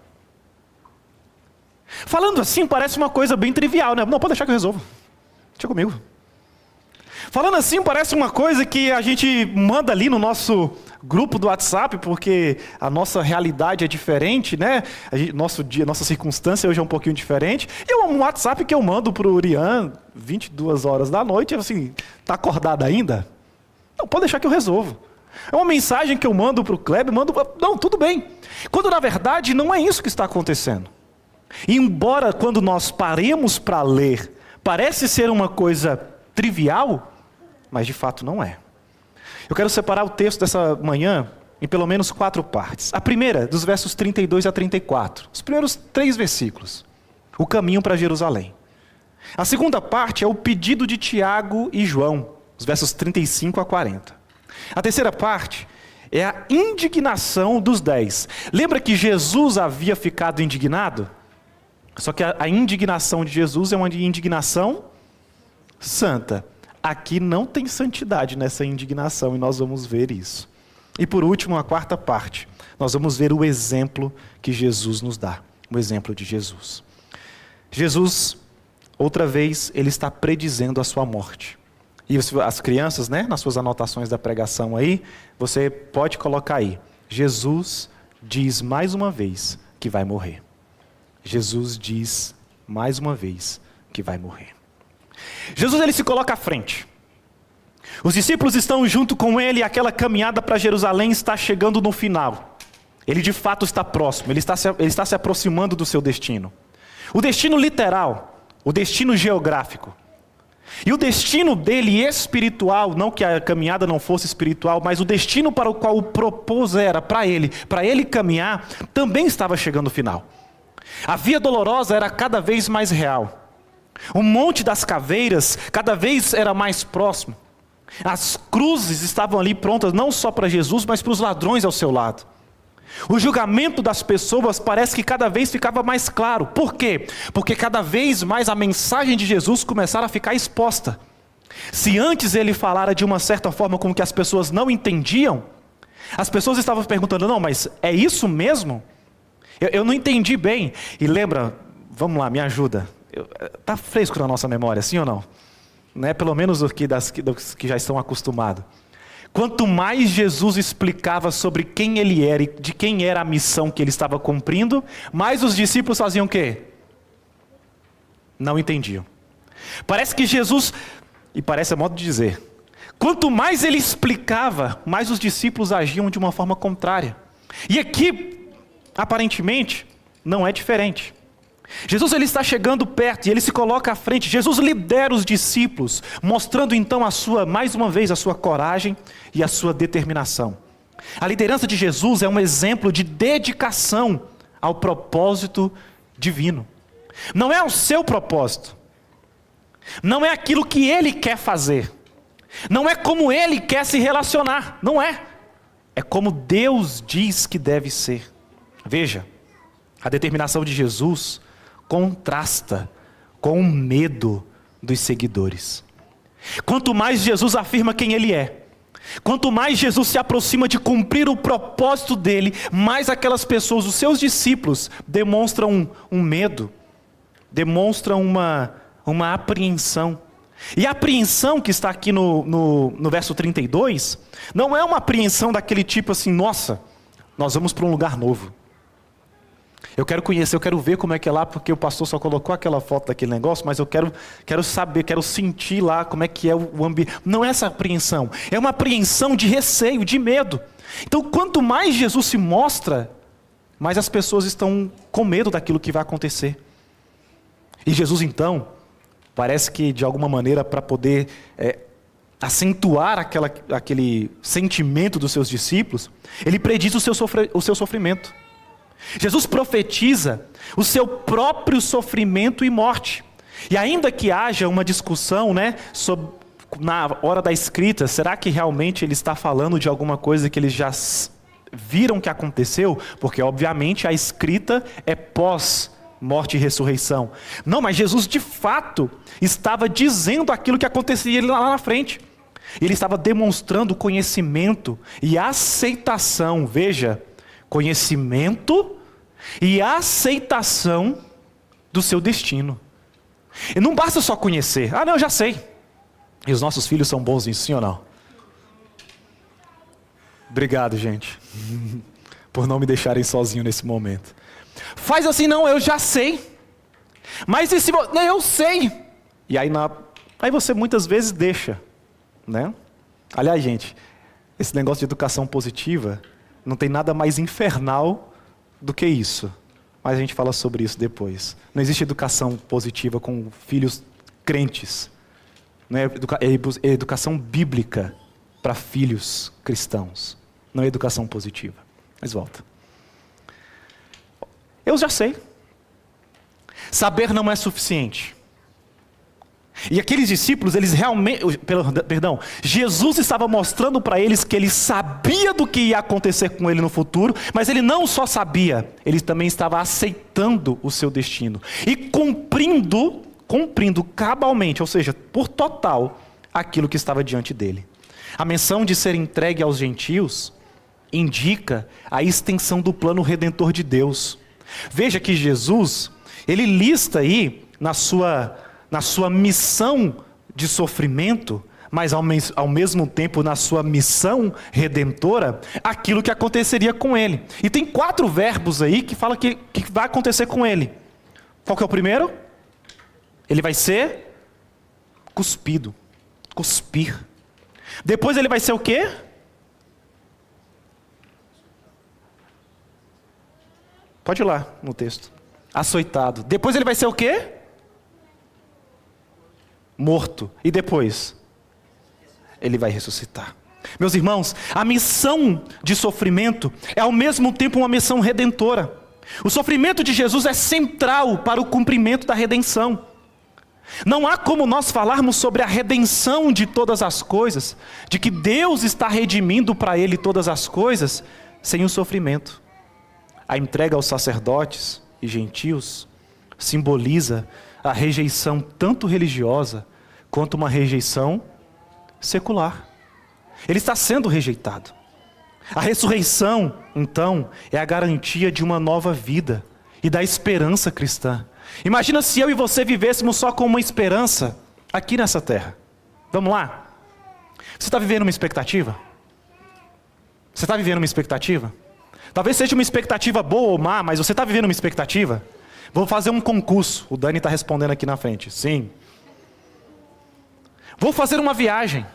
Falando assim parece uma coisa bem trivial, né? Não, pode deixar que eu resolvo. Deixa comigo. Falando assim parece uma coisa que a gente manda ali no nosso grupo do WhatsApp, porque a nossa realidade é diferente, né? Nossa circunstância hoje é um pouquinho diferente. E é um WhatsApp que eu mando para o Urian, 22 horas da noite, assim, tá acordado ainda? Não, pode deixar que eu resolvo. É uma mensagem que eu mando para o Kleber, não, tudo bem. Quando na verdade não é isso que está acontecendo. E embora quando nós paremos para ler, parece ser uma coisa trivial, mas de fato não é. Eu quero separar o texto dessa manhã em pelo menos 4 partes. A primeira, dos versos 32 a 34. Os primeiros 3 versículos. O caminho para Jerusalém. A segunda parte é o pedido de Tiago e João. Os versos 35 a 40. A terceira parte é a indignação dos 10. Lembra que Jesus havia ficado indignado? Só que a indignação de Jesus é uma indignação santa. Aqui não tem santidade nessa indignação e nós vamos ver isso. E por último, a quarta parte, nós vamos ver o exemplo que Jesus nos dá. O exemplo de Jesus. Jesus, outra vez, ele está predizendo a sua morte. E as crianças, né, nas suas anotações da pregação aí, você pode colocar aí. Jesus diz mais uma vez que vai morrer. Jesus diz mais uma vez que vai morrer. Jesus ele se coloca à frente. Os discípulos estão junto com ele e aquela caminhada para Jerusalém está chegando no final. Ele de fato está próximo, ele está se aproximando do seu destino. O destino literal, o destino geográfico. E o destino dele espiritual, não que a caminhada não fosse espiritual, mas o destino para o qual o propôs era para ele caminhar, também estava chegando no final. A via dolorosa era cada vez mais real. O Monte das Caveiras cada vez era mais próximo. As cruzes estavam ali prontas não só para Jesus, mas para os ladrões ao seu lado. O julgamento das pessoas parece que cada vez ficava mais claro. Por quê? Porque cada vez mais a mensagem de Jesus começara a ficar exposta. Se antes ele falara de uma certa forma como que as pessoas não entendiam, as pessoas estavam perguntando, não, mas é isso mesmo? Eu não entendi bem. E lembra, vamos lá, me ajuda. Está fresco na nossa memória, sim ou não? Né? Pelo menos dos que já estão acostumados. Quanto mais Jesus explicava sobre quem ele era e de quem era a missão que ele estava cumprindo, mais os discípulos faziam o quê? Não entendiam. Parece que Jesus, e parece a modo de dizer, quanto mais ele explicava, mais os discípulos agiam de uma forma contrária. E aqui, aparentemente, não é diferente. Jesus ele está chegando perto e ele se coloca à frente. Jesus lidera os discípulos, mostrando então mais uma vez a sua coragem e a sua determinação. A liderança de Jesus é um exemplo de dedicação ao propósito divino. Não é o seu propósito. Não é aquilo que ele quer fazer. Não é como ele quer se relacionar. Não é. É como Deus diz que deve ser. Veja, a determinação de Jesus contrasta com o medo dos seguidores. Quanto mais Jesus afirma quem Ele é, quanto mais Jesus se aproxima de cumprir o propósito dele, mais aquelas pessoas, os seus discípulos, demonstram um medo, demonstram uma apreensão. E a apreensão que está aqui no verso 32, não é uma apreensão daquele tipo assim, nossa, nós vamos para um lugar novo. Eu quero conhecer, eu quero ver como é que é lá, porque o pastor só colocou aquela foto daquele negócio, mas eu quero saber, quero sentir lá como é que é o ambiente. Não é essa apreensão, é uma apreensão de receio, de medo. Então, quanto mais Jesus se mostra, mais as pessoas estão com medo daquilo que vai acontecer. E Jesus, então, parece que de alguma maneira, para poder acentuar aquele sentimento dos seus discípulos, ele prediz o seu sofrimento. Jesus profetiza o seu próprio sofrimento e morte. E ainda que haja uma discussão, na hora da escrita, será que realmente ele está falando de alguma coisa que eles já viram que aconteceu? Porque obviamente a escrita é pós-morte e ressurreição. Não, mas Jesus de fato estava dizendo aquilo que aconteceria lá na frente. Ele estava demonstrando conhecimento e aceitação. Veja, conhecimento e aceitação do seu destino. E não basta só conhecer. Ah, não, eu já sei. E os nossos filhos são bons nisso, sim ou não? Obrigado, gente, por não me deixarem sozinho nesse momento. Faz assim, não, eu já sei. Mas e se você... Não, eu sei. E aí você muitas vezes deixa, né? Aliás, gente, esse negócio de educação positiva não tem nada mais infernal do que isso. Mas a gente fala sobre isso depois. Não existe educação positiva com filhos crentes. Não é educação bíblica para filhos cristãos. Não é educação positiva. Mas volta. Eu já sei. Saber não é suficiente. E aqueles discípulos, eles realmente... Jesus estava mostrando para eles que ele sabia do que ia acontecer com ele no futuro, mas ele não só sabia, ele também estava aceitando o seu destino. E cumprindo cabalmente, ou seja, por total, aquilo que estava diante dele. A menção de ser entregue aos gentios indica a extensão do plano redentor de Deus. Veja que Jesus, ele lista aí na sua missão de sofrimento, mas ao mesmo tempo na sua missão redentora, aquilo que aconteceria com ele. E tem 4 verbos aí que falam que vai acontecer com ele. Qual que é o primeiro? Ele vai ser cuspido, cuspir. Depois ele vai ser o quê? Pode ir lá no texto. Açoitado. Depois ele vai ser o quê? Morto. E depois? Ele vai ressuscitar. Meus irmãos, a missão de sofrimento é ao mesmo tempo uma missão redentora. O sofrimento de Jesus é central para o cumprimento da redenção. Não há como nós falarmos sobre a redenção de todas as coisas, de que Deus está redimindo para Ele todas as coisas, sem o sofrimento. A entrega aos sacerdotes e gentios simboliza a rejeição tanto religiosa quanto uma rejeição secular. Ele está sendo rejeitado. A ressurreição, então, é a garantia de uma nova vida e da esperança cristã. Imagina se eu e você vivêssemos só com uma esperança aqui nessa terra. Vamos lá? Você está vivendo uma expectativa? Você está vivendo uma expectativa? Talvez seja uma expectativa boa ou má, mas você está vivendo uma expectativa? Vou fazer um concurso. O Dani está respondendo aqui na frente. Sim. Vou fazer uma viagem.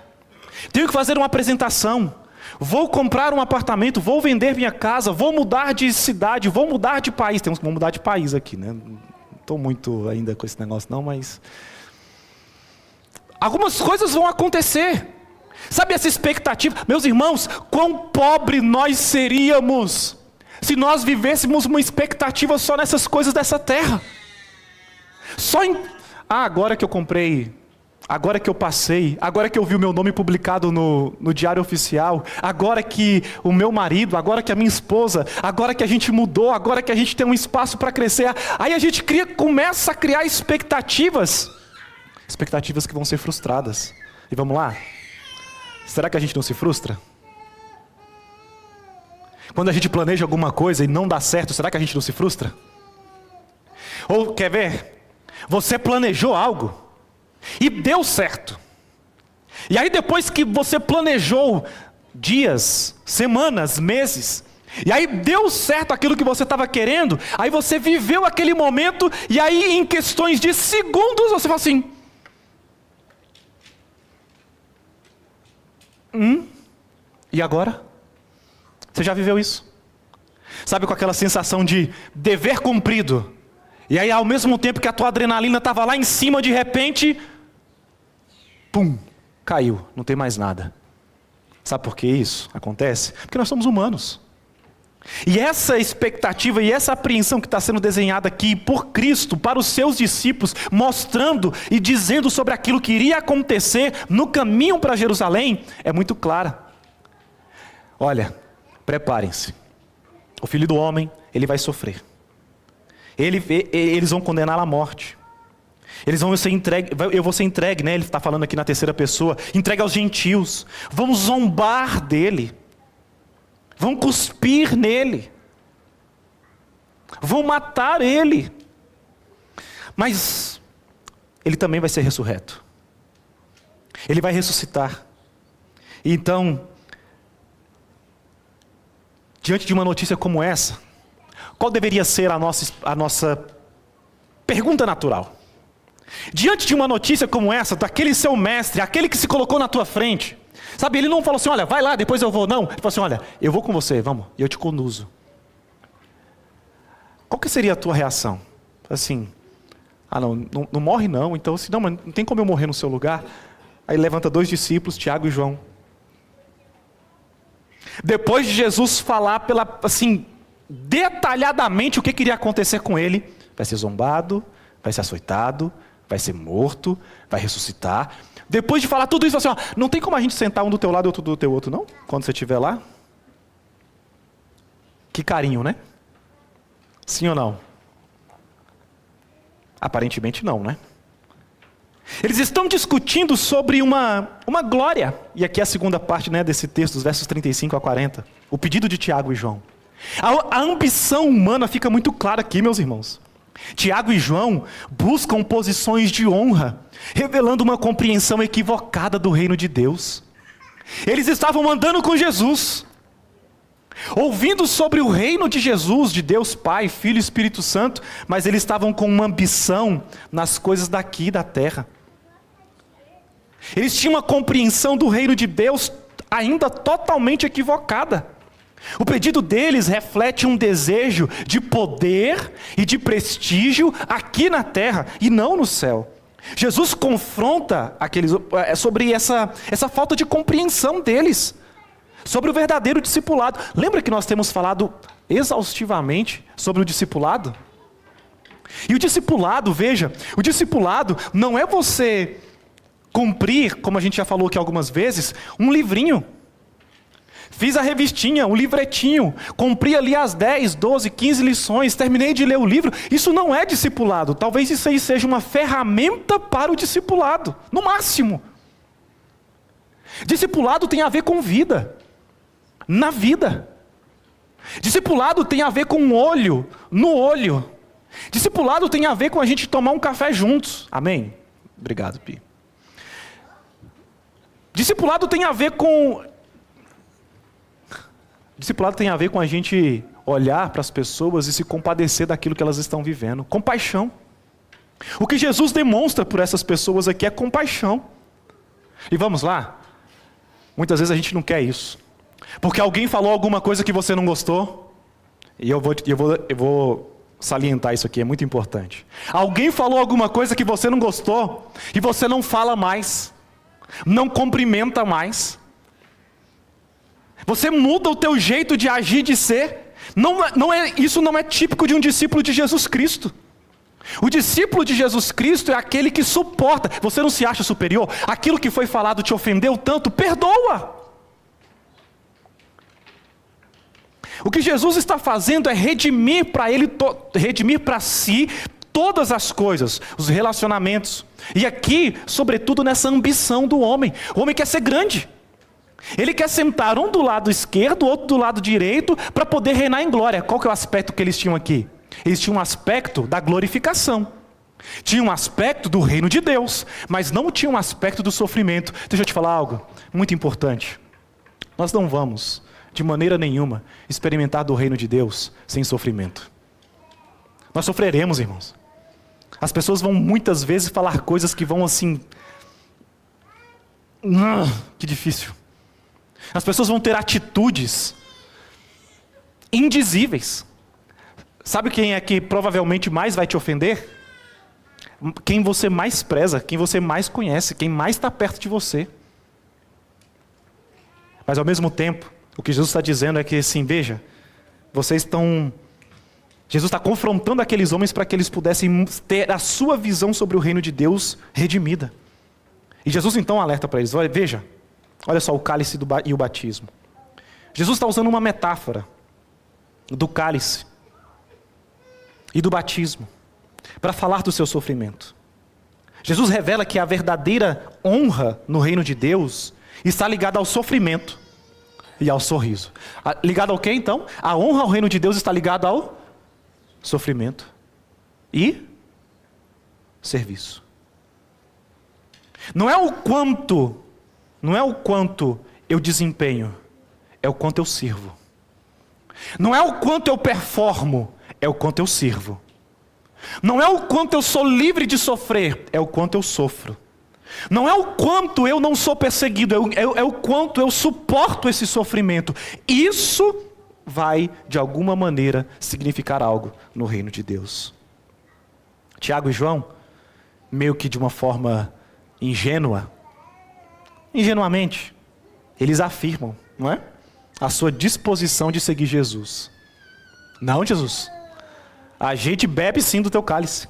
Tenho que fazer uma apresentação. Vou comprar um apartamento. Vou vender minha casa. Vou mudar de cidade. Vou mudar de país. Temos que mudar de país aqui, né? Não estou muito ainda com esse negócio não, mas... algumas coisas vão acontecer. Sabe essa expectativa? Meus irmãos, quão pobre nós seríamos se nós vivêssemos uma expectativa só nessas coisas dessa terra. Agora que eu comprei, agora que eu passei, agora que eu vi o meu nome publicado no Diário Oficial, agora que o meu marido, agora que a minha esposa, agora que a gente mudou, agora que a gente tem um espaço para crescer, aí a gente começa a criar expectativas que vão ser frustradas. E vamos lá? Será que a gente não se frustra? Quando a gente planeja alguma coisa e não dá certo, será que a gente não se frustra? Ou quer ver? Você planejou algo e deu certo. E aí depois que você planejou dias, semanas, meses, e aí deu certo aquilo que você estava querendo, aí você viveu aquele momento, e aí em questões de segundos você fala assim: e agora? Você já viveu isso? Sabe, com aquela sensação de dever cumprido, e aí ao mesmo tempo que a tua adrenalina estava lá em cima, de repente, pum, caiu, não tem mais nada. Sabe por que isso acontece? Porque nós somos humanos. E essa expectativa e essa apreensão que está sendo desenhada aqui por Cristo para os seus discípulos, mostrando e dizendo sobre aquilo que iria acontecer no caminho para Jerusalém, é muito clara. Olha, preparem-se. O Filho do Homem, ele vai sofrer. Eles vão condená-lo à morte. Eles vão ser entregues, eu vou ser entregue, né? Ele está falando aqui na terceira pessoa, entregue aos gentios. Vão zombar dele. Vão cuspir nele. Vão matar ele. Mas ele também vai ser ressurreto. Ele vai ressuscitar. Então, diante de uma notícia como essa, qual deveria ser a nossa pergunta natural? Diante de uma notícia como essa, daquele seu mestre, aquele que se colocou na tua frente, sabe, ele não falou assim: olha, vai lá, depois eu vou. Não, ele falou assim: olha, eu vou com você, vamos, e eu te conduzo. Qual que seria a tua reação? Assim: ah, não morre não, então assim, não, mas não tem como eu morrer no seu lugar. Aí levanta 2 discípulos, Tiago e João. Depois de Jesus falar assim, detalhadamente o que iria acontecer com ele, vai ser zombado, vai ser açoitado, vai ser morto, vai ressuscitar. Depois de falar tudo isso, assim, ó, não tem como a gente sentar um do teu lado e outro do teu outro, não? Quando você estiver lá? Que carinho, né? Sim ou não? Aparentemente não, né? Eles estão discutindo sobre uma glória. E aqui é a segunda parte, né, desse texto, dos versos 35 a 40. O pedido de Tiago e João. A ambição humana fica muito clara aqui, meus irmãos. Tiago e João buscam posições de honra, revelando uma compreensão equivocada do reino de Deus. Eles estavam andando com Jesus, ouvindo sobre o reino de Jesus, de Deus Pai, Filho e Espírito Santo, mas eles estavam com uma ambição nas coisas daqui da terra. Eles tinham uma compreensão do reino de Deus ainda totalmente equivocada. O pedido deles reflete um desejo de poder e de prestígio aqui na terra e não no céu. Jesus confronta aqueles sobre essa falta de compreensão deles, sobre o verdadeiro discipulado. Lembra que nós temos falado exaustivamente sobre o discipulado? E o discipulado, veja, o discipulado não é você cumprir, como a gente já falou aqui algumas vezes, um livrinho. Fiz a revistinha, um livretinho, cumpri ali as 10, 12, 15 lições, terminei de ler o livro. Isso não é discipulado. Talvez isso aí seja uma ferramenta para o discipulado, no máximo. Discipulado tem a ver com vida, na vida. Discipulado tem a ver com olho, no olho. Discipulado tem a ver com a gente tomar um café juntos. Amém? Obrigado, Pi. Discipulado tem a ver com a gente olhar para as pessoas e se compadecer daquilo que elas estão vivendo. Compaixão. O que Jesus demonstra por essas pessoas aqui é compaixão. E vamos lá? Muitas vezes a gente não quer isso. Porque alguém falou alguma coisa que você não gostou. E eu vou salientar isso aqui, é muito importante. Alguém falou alguma coisa que você não gostou e você não fala mais. Não cumprimenta mais. Você muda o teu jeito de agir, de ser. Isso não é típico de um discípulo de Jesus Cristo. O discípulo de Jesus Cristo é aquele que suporta. Você não se acha superior? Aquilo que foi falado te ofendeu tanto? Perdoa. O que Jesus está fazendo é redimir para si todas as coisas, os relacionamentos. E aqui, sobretudo nessa ambição do homem. O homem quer ser grande. Ele quer sentar um do lado esquerdo, outro do lado direito, para poder reinar em glória. Qual que é o aspecto que eles tinham aqui? Eles tinham um aspecto da glorificação. Tinha um aspecto do reino de Deus, mas não tinha um aspecto do sofrimento. Deixa eu te falar algo muito importante. Nós não vamos, de maneira nenhuma, experimentar do reino de Deus sem sofrimento. Nós sofreremos, irmãos. As pessoas vão muitas vezes falar coisas que vão assim... que difícil. As pessoas vão ter atitudes indizíveis. Sabe quem é que provavelmente mais vai te ofender? Quem você mais preza, quem você mais conhece, quem mais está perto de você. Mas ao mesmo tempo, o que Jesus está dizendo é que assim, veja, vocês estão... Jesus está confrontando aqueles homens para que eles pudessem ter a sua visão sobre o reino de Deus redimida. E Jesus então alerta para eles, veja, olha só o cálice e o batismo. Jesus está usando uma metáfora do cálice e do batismo para falar do seu sofrimento. Jesus revela que a verdadeira honra no reino de Deus está ligada ao sofrimento e ao sorriso. Ligado ao quê então? A honra ao reino de Deus está ligada ao sofrimento e serviço. Não é o quanto eu desempenho, é o quanto eu sirvo. Não é o quanto eu performo, é o quanto eu sirvo. Não é o quanto eu sou livre de sofrer, é o quanto eu sofro. Não é o quanto eu não sou perseguido, é o quanto eu suporto esse sofrimento. Isso vai, de alguma maneira, significar algo no reino de Deus. Tiago e João, meio que de uma forma ingenuamente, eles afirmam, não é? A sua disposição de seguir Jesus. Não, Jesus, a gente bebe sim do teu cálice.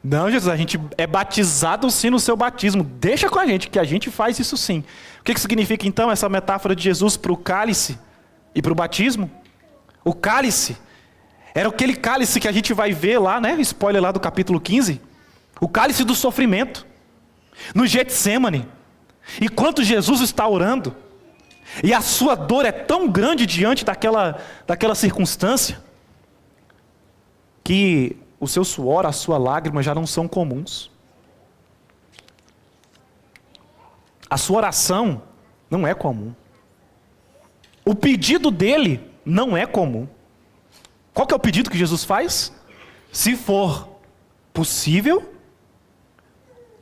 Não, Jesus, a gente é batizado sim no seu batismo. Deixa com a gente, que a gente faz isso sim. O que significa então essa metáfora de Jesus para o cálice e para o batismo? O cálice era aquele cálice que a gente vai ver lá, né? Spoiler lá do capítulo 15. O cálice do sofrimento. No Getsêmani. Enquanto Jesus está orando, e a sua dor é tão grande diante daquela circunstância, que o seu suor, a sua lágrima já não são comuns. A sua oração não é comum. O pedido dele não é comum. Qual que é o pedido que Jesus faz? Se for possível,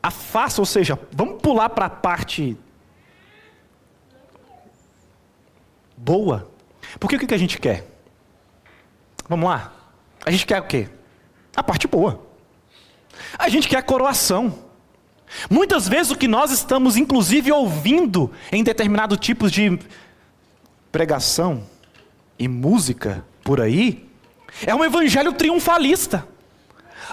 afasta, ou seja, vamos pular para a parte boa. Porque o que a gente quer? Vamos lá. A gente quer o quê? A parte boa. A gente quer a coroação. Muitas vezes o que nós estamos inclusive ouvindo em determinados tipos de pregação e música por aí, é um evangelho triunfalista.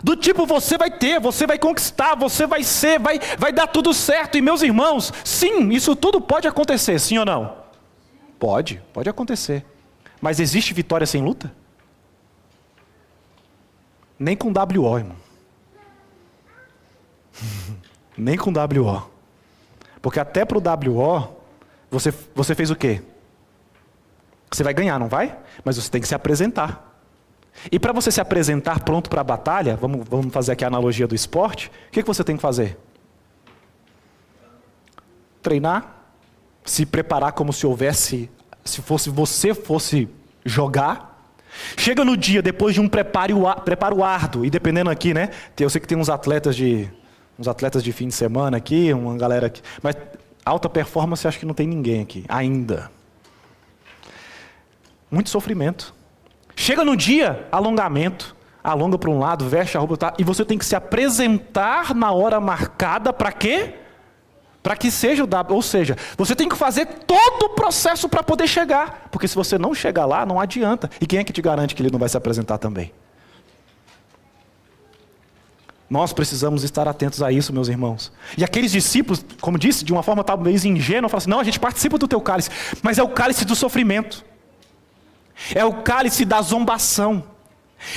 Do tipo, você vai ter, você vai conquistar, você vai ser, vai dar tudo certo. E meus irmãos, sim, isso tudo pode acontecer, sim ou não? Pode acontecer. Mas existe vitória sem luta? Nem com WO, irmão. Nem com WO. Porque até para o WO, você fez o quê? Você vai ganhar, não vai? Mas você tem que se apresentar. E para você se apresentar pronto para a batalha, vamos fazer aqui a analogia do esporte, o que você tem que fazer? Treinar, se preparar como se você fosse jogar. Chega no dia, depois de um preparo árduo, e dependendo aqui, né? Eu sei que tem uns atletas de fim de semana aqui, uma galera aqui, mas alta performance acho que não tem ninguém aqui, ainda. Muito sofrimento. Chega no dia, alongamento, alonga para um lado, veste a roupa, tá? E você tem que se apresentar na hora marcada para quê? Para que seja o W, ou seja, você tem que fazer todo o processo para poder chegar, porque se você não chegar lá, não adianta. E quem é que te garante que ele não vai se apresentar também? Nós precisamos estar atentos a isso, meus irmãos. E aqueles discípulos, como disse, de uma forma talvez ingênua, falam assim, não, a gente participa do teu cálice, mas é o cálice do sofrimento. É o cálice da zombação.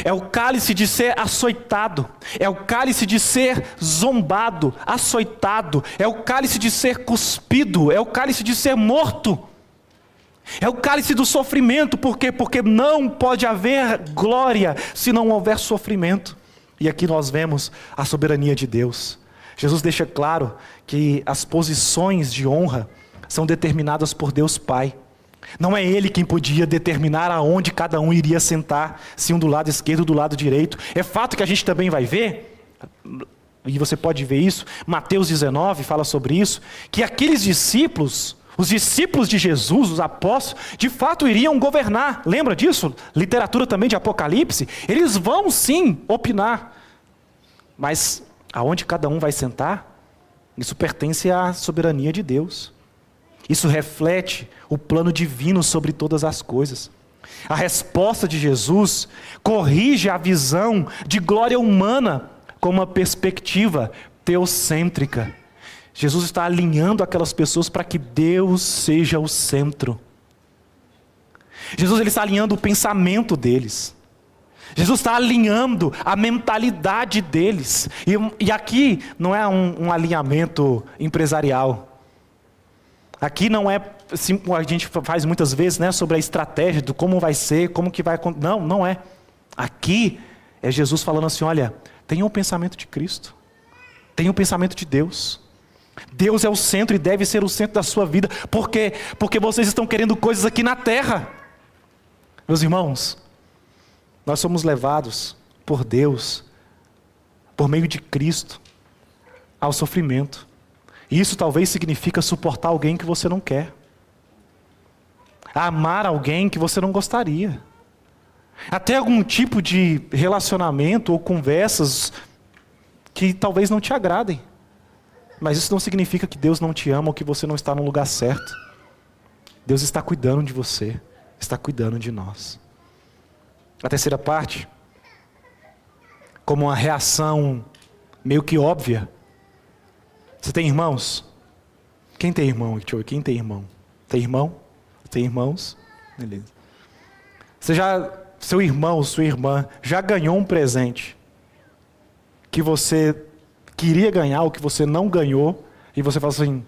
É o cálice de ser açoitado, é o cálice de ser zombado, açoitado, é o cálice de ser cuspido, é o cálice de ser morto. É o cálice do sofrimento, por quê? Porque não pode haver glória se não houver sofrimento. E aqui nós vemos a soberania de Deus. Jesus deixa claro que as posições de honra são determinadas por Deus Pai. Não é Ele quem podia determinar aonde cada um iria sentar, se um do lado esquerdo ou do lado direito. É fato que a gente também vai ver, e você pode ver isso, Mateus 19 fala sobre isso, que aqueles discípulos, os discípulos de Jesus, os apóstolos, de fato iriam governar. Lembra disso? Literatura também de Apocalipse. Eles vão sim opinar. Mas aonde cada um vai sentar, isso pertence à soberania de Deus. Isso reflete o plano divino sobre todas as coisas. A resposta de Jesus corrige a visão de glória humana com uma perspectiva teocêntrica. Jesus está alinhando aquelas pessoas para que Deus seja o centro. Jesus ele está alinhando o pensamento deles. Jesus está alinhando a mentalidade deles. E aqui não é um alinhamento empresarial. Aqui não é, assim, a gente faz muitas vezes, né, sobre a estratégia do como vai ser, como que vai acontecer. Não, não é. Aqui é Jesus falando assim, olha, tenha o pensamento de Cristo. Tenha o pensamento de Deus. Deus é o centro e deve ser o centro da sua vida. Por quê? Porque vocês estão querendo coisas aqui na terra. Meus irmãos, nós somos levados por Deus, por meio de Cristo, ao sofrimento. E isso talvez significa suportar alguém que você não quer. Amar alguém que você não gostaria. Até algum tipo de relacionamento ou conversas que talvez não te agradem. Mas isso não significa que Deus não te ama ou que você não está no lugar certo. Deus está cuidando de você, está cuidando de nós. A terceira parte, como uma reação meio que óbvia. Você tem irmãos? Quem tem irmão? Deixa eu ver, quem tem irmão? Tem irmão? Tem irmãos? Beleza. Seu irmão, sua irmã, já ganhou um presente que você queria ganhar ou que você não ganhou, e você fala assim,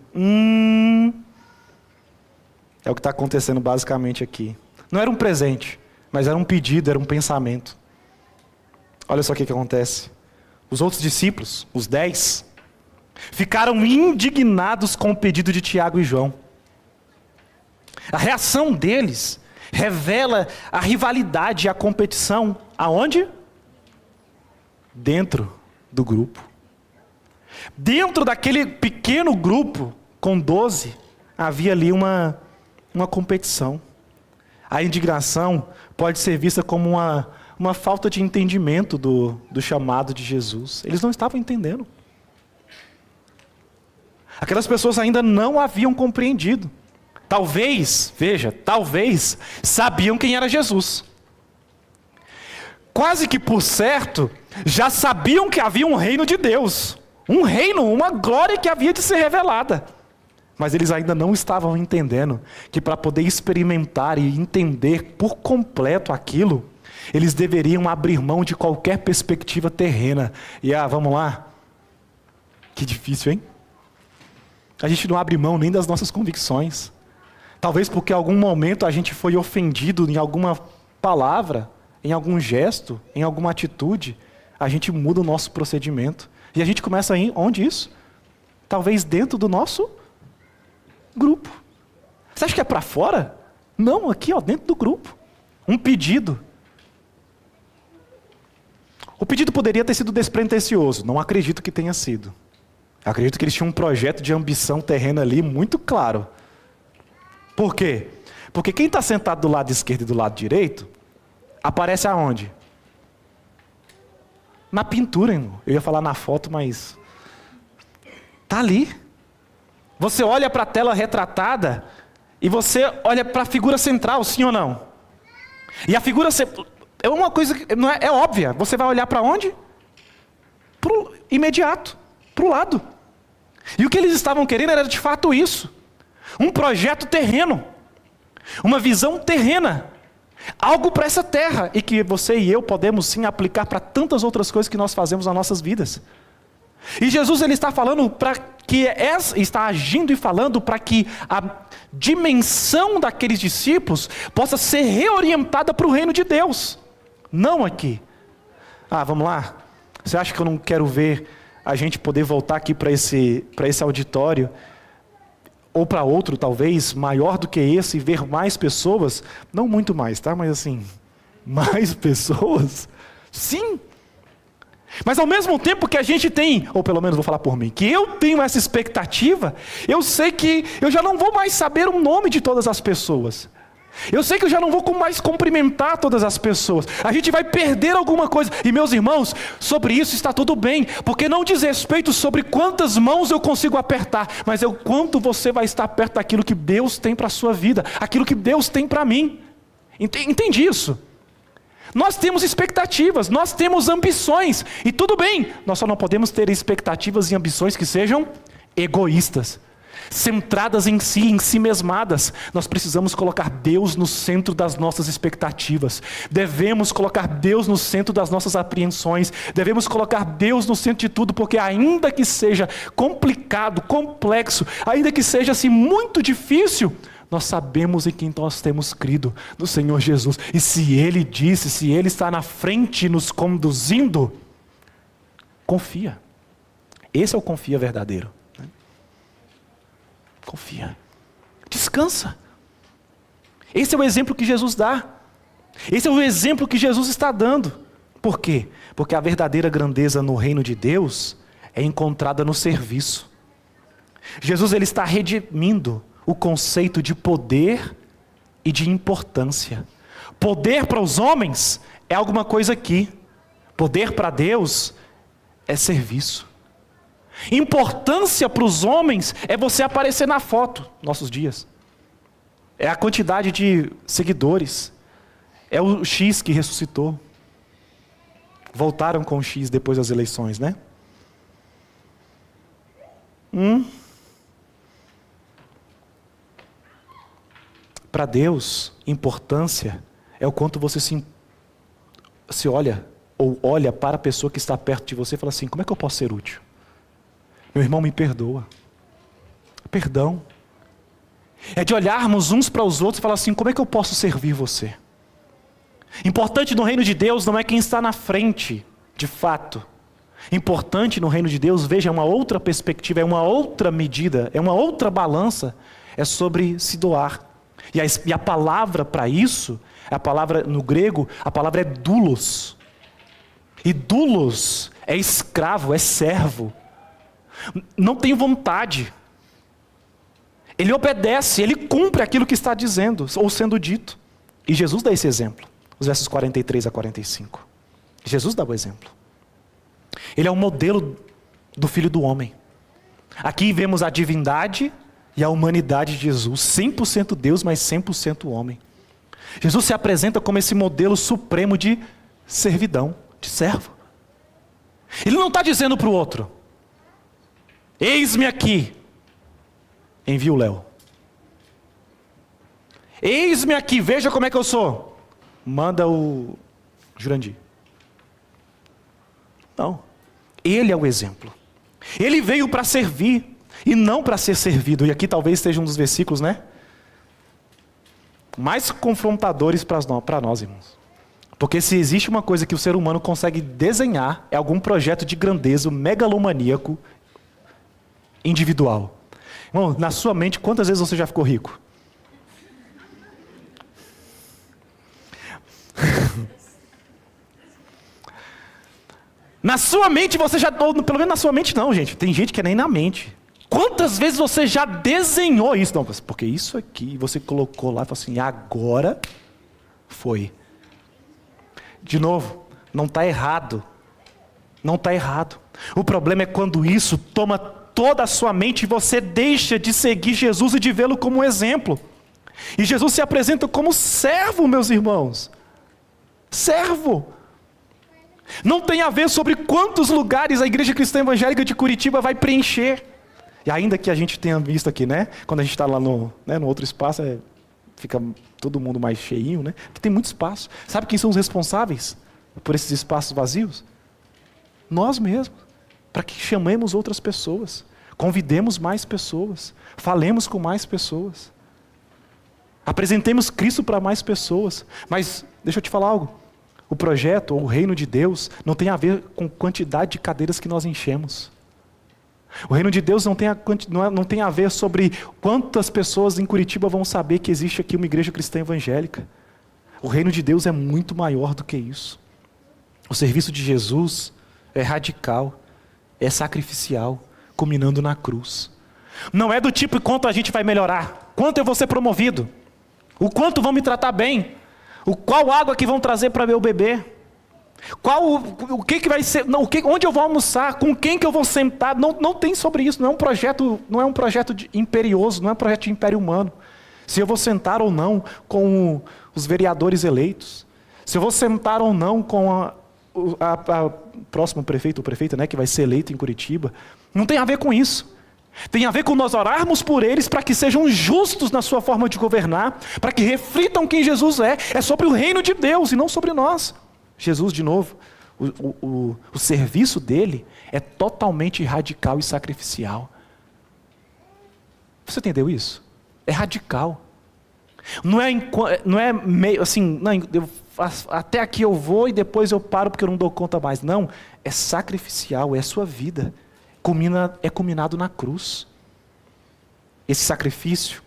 é o que está acontecendo basicamente aqui. Não era um presente, mas era um pedido, era um pensamento. Olha só o que acontece. Os outros discípulos, os 10, ficaram indignados com o pedido de Tiago e João. A reação deles revela a rivalidade e a competição. Aonde? Dentro do grupo. Dentro daquele pequeno grupo, com 12, havia ali uma competição. A indignação pode ser vista como uma falta de entendimento do chamado de Jesus. Eles não estavam entendendo. Aquelas pessoas ainda não haviam compreendido. Talvez sabiam quem era Jesus. Quase que por certo, já sabiam que havia um reino de Deus. Um reino, uma glória que havia de ser revelada. Mas eles ainda não estavam entendendo que para poder experimentar e entender por completo aquilo, eles deveriam abrir mão de qualquer perspectiva terrena. E vamos lá? Que difícil, hein? A gente não abre mão nem das nossas convicções. Talvez porque em algum momento a gente foi ofendido em alguma palavra, em algum gesto, em alguma atitude, a gente muda o nosso procedimento. E a gente começa a ir, onde isso? Talvez dentro do nosso grupo. Você acha que é para fora? Não, aqui dentro do grupo. Um pedido. O pedido poderia ter sido despretensioso. Não acredito que tenha sido. Acredito que eles tinham um projeto de ambição terrena ali muito claro. Por quê? Porque quem está sentado do lado esquerdo e do lado direito, aparece aonde? Na pintura, irmão. Eu ia falar na foto, mas está ali. Você olha para a tela retratada e você olha para a figura central, sim ou não? E a figura é uma coisa que não é óbvia. Você vai olhar para onde? Para o imediato, para o lado. E o que eles estavam querendo era de fato isso. Um projeto terreno. Uma visão terrena. Algo para essa terra, e que você e eu podemos sim aplicar para tantas outras coisas que nós fazemos nas nossas vidas. E Jesus ele está falando está agindo e falando para que a dimensão daqueles discípulos possa ser reorientada para o reino de Deus. Não aqui. Vamos lá? Você acha que eu não quero ver a gente poder voltar aqui para esse auditório, ou para outro talvez, maior do que esse, e ver mais pessoas? Não muito mais, tá? Mas assim, mais pessoas? Sim. Mas ao mesmo tempo que a gente tem, ou pelo menos vou falar por mim, que eu tenho essa expectativa, eu sei que eu já não vou mais saber o nome de todas as pessoas. Eu sei que eu já não vou mais cumprimentar todas as pessoas. A gente vai perder alguma coisa. E meus irmãos, sobre isso está tudo bem, porque não diz respeito sobre quantas mãos eu consigo apertar, mas é o quanto você vai estar perto daquilo que Deus tem para a sua vida, aquilo que Deus tem para mim. Entende isso? Nós temos expectativas, nós temos ambições, e tudo bem, nós só não podemos ter expectativas e ambições que sejam egoístas, centradas em si mesmadas. Nós precisamos colocar Deus no centro das nossas expectativas, devemos colocar Deus no centro das nossas apreensões, devemos colocar Deus no centro de tudo, porque ainda que seja complicado, complexo, ainda que seja assim muito difícil, nós sabemos em quem nós temos crido, no Senhor Jesus. E se Ele disse, se Ele está na frente nos conduzindo, confia. Esse é o confia verdadeiro. Confia. Descansa. Esse é o exemplo que Jesus dá. Esse é o exemplo que Jesus está dando. Por quê? Porque a verdadeira grandeza no reino de Deus é encontrada no serviço. Jesus ele está redimindo o conceito de poder e de importância. Poder para os homens é alguma coisa aqui. Poder para Deus é serviço. Importância para os homens é você aparecer na foto, nossos dias. É a quantidade de seguidores. É o X que ressuscitou. Voltaram com o X depois das eleições, né? Para Deus, importância é o quanto você se olha, ou olha para a pessoa que está perto de você e fala assim: como é que eu posso ser útil? Meu irmão, me perdoa. Perdão. É de olharmos uns para os outros e falar assim: como é que eu posso servir você? Importante no reino de Deus não é quem está na frente, de fato. Importante no reino de Deus, veja, é uma outra perspectiva, é uma outra medida, é uma outra balança, é sobre se doar. E a palavra para isso, a palavra no grego, a palavra é doulos. E doulos é escravo, é servo. Não tem vontade. Ele obedece, ele cumpre aquilo que está dizendo, ou sendo dito. E Jesus dá esse exemplo, os versos 43 a 45. Jesus dá o exemplo. Ele é o modelo do Filho do Homem. Aqui vemos a divindade e a humanidade de Jesus, 100% Deus, mas 100% homem. Jesus se apresenta como esse modelo supremo de servidão, de servo. Ele não está dizendo para o outro: eis-me aqui, envia o Léo. Eis-me aqui, veja como é que eu sou, manda o Jurandir. Não, ele é o exemplo. Ele veio para servir e não para ser servido. E aqui talvez esteja um dos versículos, né, mais confrontadores para nós, irmãos. Porque se existe uma coisa que o ser humano consegue desenhar, é algum projeto de grandeza megalomaníaco individual. Irmão, na sua mente, quantas vezes você já ficou rico? Na sua mente você já, ou pelo menos na sua mente não, gente. Tem gente que é nem na mente. Quantas vezes você já desenhou isso? Não, porque isso aqui você colocou lá e falou assim: agora foi. De novo, não está errado. Não está errado. O problema é quando isso toma toda a sua mente e você deixa de seguir Jesus e de vê-lo como um exemplo. E Jesus se apresenta como servo, meus irmãos. Servo. Não tem a ver sobre quantos lugares a Igreja Cristã Evangélica de Curitiba vai preencher. E ainda que a gente tenha visto aqui, né? Quando a gente está lá no outro espaço, fica todo mundo mais cheinho, né? Porque tem muito espaço. Sabe quem são os responsáveis por esses espaços vazios? Nós mesmos. Para que chamemos outras pessoas, convidemos mais pessoas, falemos com mais pessoas, apresentemos Cristo para mais pessoas. Mas deixa eu te falar algo. O projeto, ou o reino de Deus, não tem a ver com quantidade de cadeiras que nós enchemos. O reino de Deus não tem a ver sobre quantas pessoas em Curitiba vão saber que existe aqui uma igreja cristã evangélica. O reino de Deus é muito maior do que isso. O serviço de Jesus é radical, é sacrificial, culminando na cruz. Não é do tipo quanto a gente vai melhorar, quanto eu vou ser promovido, o quanto vão me tratar bem, qual água que vão trazer para eu beber, o que vai ser, não, onde eu vou almoçar, com quem que eu vou sentar. Não tem sobre isso. Não é um projeto imperioso, não é um projeto de império humano. Se eu vou sentar ou não com os vereadores eleitos, se eu vou sentar ou não com a próximo prefeito ou prefeita, né, que vai ser eleito em Curitiba, não tem a ver com isso. Tem a ver com nós orarmos por eles para que sejam justos na sua forma de governar, para que reflitam quem Jesus é. É sobre o reino de Deus e não sobre nós. Jesus, de novo, o serviço dele é totalmente radical e sacrificial. Você entendeu isso? É radical. Não é meio assim, não, até aqui eu vou e depois eu paro porque eu não dou conta mais. Não, é sacrificial, é a sua vida. É culminado na cruz. Esse sacrifício,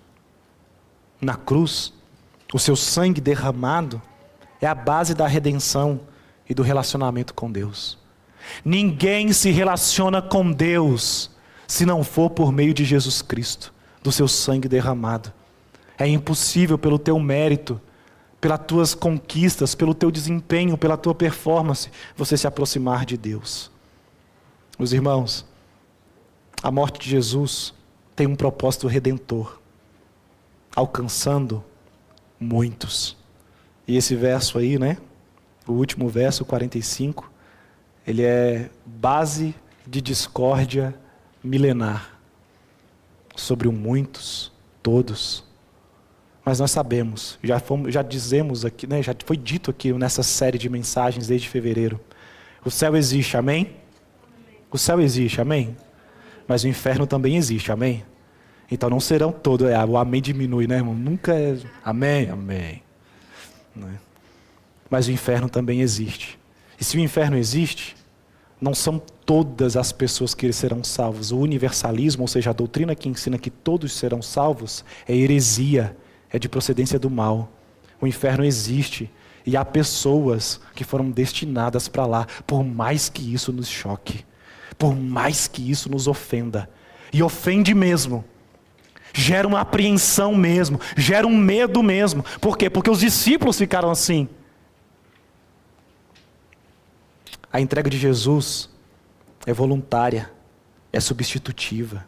na cruz, o seu sangue derramado, é a base da redenção e do relacionamento com Deus. Ninguém se relaciona com Deus se não for por meio de Jesus Cristo, do seu sangue derramado. É impossível pelo teu mérito, pelas tuas conquistas, pelo teu desempenho, pela tua performance, você se aproximar de Deus. Meus irmãos, a morte de Jesus tem um propósito redentor, alcançando muitos. E esse verso aí, né? O último verso, 45, ele é base de discórdia milenar sobre o muitos, todos. Mas nós sabemos, já dizemos aqui, né? Já foi dito aqui nessa série de mensagens desde fevereiro. O céu existe, amém? O céu existe, amém? Mas o inferno também existe, amém? Então não serão todos, o amém diminui, né, irmão? Nunca é amém, amém. Mas o inferno também existe. E se o inferno existe, não são todas as pessoas que serão salvas. O universalismo, ou seja, a doutrina que ensina que todos serão salvos, é heresia, é de procedência do mal. O inferno existe e há pessoas que foram destinadas para lá, por mais que isso nos choque, por mais que isso nos ofenda. E ofende mesmo. Gera uma apreensão mesmo, gera um medo mesmo. Por quê? Porque os discípulos ficaram assim. A entrega de Jesus é voluntária, é substitutiva.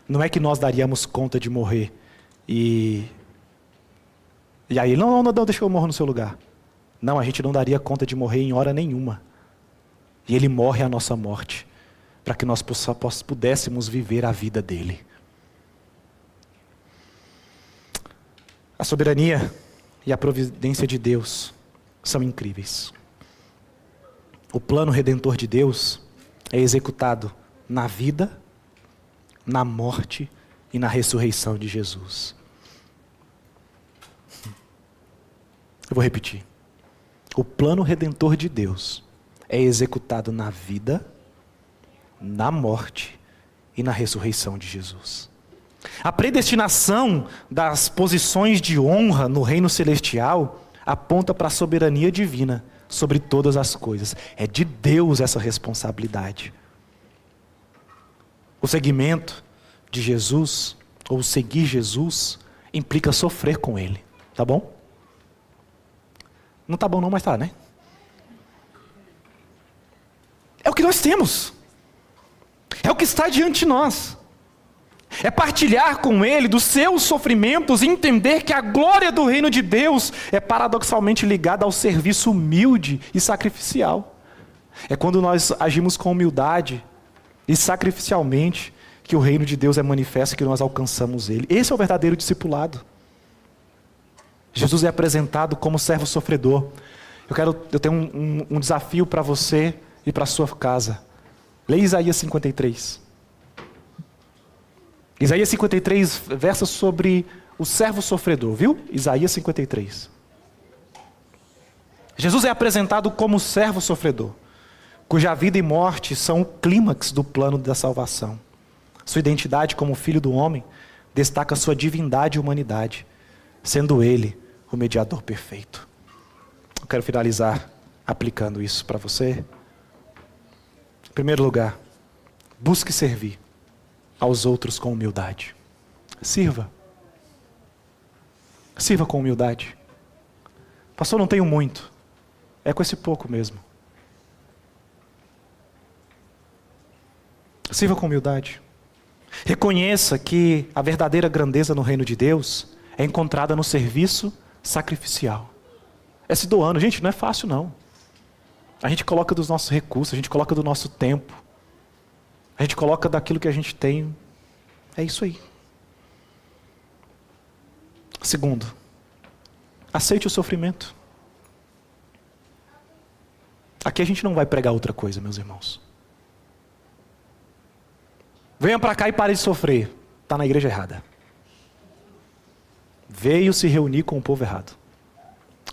Não é que nós daríamos conta de morrer e aí, não, deixa que eu morro no seu lugar. Não, a gente não daria conta de morrer em hora nenhuma. E ele morre a nossa morte, para que nós pudéssemos viver a vida dele. A soberania e a providência de Deus são incríveis. O plano redentor de Deus é executado na vida, na morte e na ressurreição de Jesus. Eu vou repetir. O plano redentor de Deus é executado na vida, na morte e na ressurreição de Jesus. A predestinação das posições de honra no reino celestial aponta para a soberania divina sobre todas as coisas. É de Deus essa responsabilidade. O seguimento de Jesus, ou seguir Jesus, implica sofrer com Ele. Tá bom? Não tá bom não, mas tá, né? É o que nós temos. É o que está diante de nós. É partilhar com Ele dos seus sofrimentos e entender que a glória do reino de Deus é paradoxalmente ligada ao serviço humilde e sacrificial. É quando nós agimos com humildade e sacrificialmente que o reino de Deus é manifesto, que nós alcançamos Ele. Esse é o verdadeiro discipulado. Jesus é apresentado como servo sofredor. Eu tenho um desafio para você e para a sua casa. Leia Isaías 53. Isaías 53 versa sobre o servo sofredor, viu? Isaías 53. Jesus é apresentado como servo sofredor, cuja vida e morte são o clímax do plano da salvação. Sua identidade como filho do homem destaca sua divindade e humanidade, sendo ele o mediador perfeito. Eu quero finalizar aplicando isso para você. Em primeiro lugar, busque servir aos outros com humildade. Sirva. Sirva com humildade. Pastor, não tenho muito. É com esse pouco mesmo. Sirva com humildade. Reconheça que a verdadeira grandeza no reino de Deus é encontrada no serviço sacrificial. É se doando. Gente, não é fácil não. A gente coloca dos nossos recursos, a gente coloca do nosso tempo. A gente coloca daquilo que a gente tem. É isso aí. Segundo, aceite o sofrimento. Aqui a gente não vai pregar outra coisa, meus irmãos. Venha para cá e pare de sofrer. Está na igreja errada. Veio se reunir com o povo errado.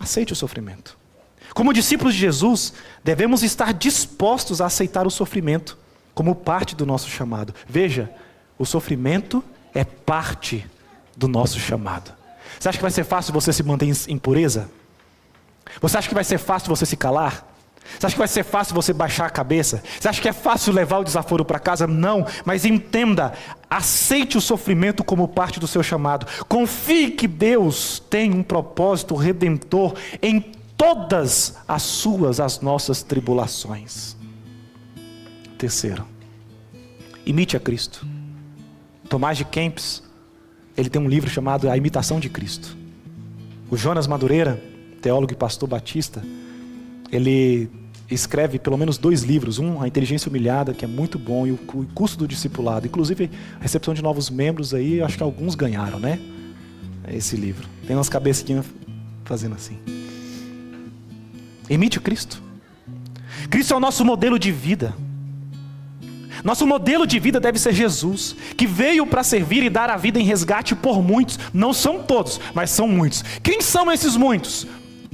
Aceite o sofrimento. Como discípulos de Jesus, devemos estar dispostos a aceitar o sofrimento como parte do nosso chamado. Veja, o sofrimento é parte do nosso chamado. Você acha que vai ser fácil você se manter em pureza? Você acha que vai ser fácil você se calar? Você acha que vai ser fácil você baixar a cabeça? Você acha que é fácil levar o desaforo para casa? Não, mas entenda, aceite o sofrimento como parte do seu chamado. Confie que Deus tem um propósito redentor em todas as nossas tribulações. Terceiro, imite a Cristo. Tomás de Kempis, ele tem um livro chamado A Imitação de Cristo. O Jonas Madureira, teólogo e pastor batista, ele escreve pelo menos 2 livros. Um, A Inteligência Humilhada, que é muito bom, e o Curso do Discipulado. Inclusive, a recepção de novos membros aí, acho que alguns ganharam, né? Esse livro. Tem umas cabecinhas fazendo assim. Imite o Cristo. Cristo é o nosso modelo de vida. Nosso modelo de vida deve ser Jesus, que veio para servir e dar a vida em resgate por muitos. Não são todos, mas são muitos. Quem são esses muitos?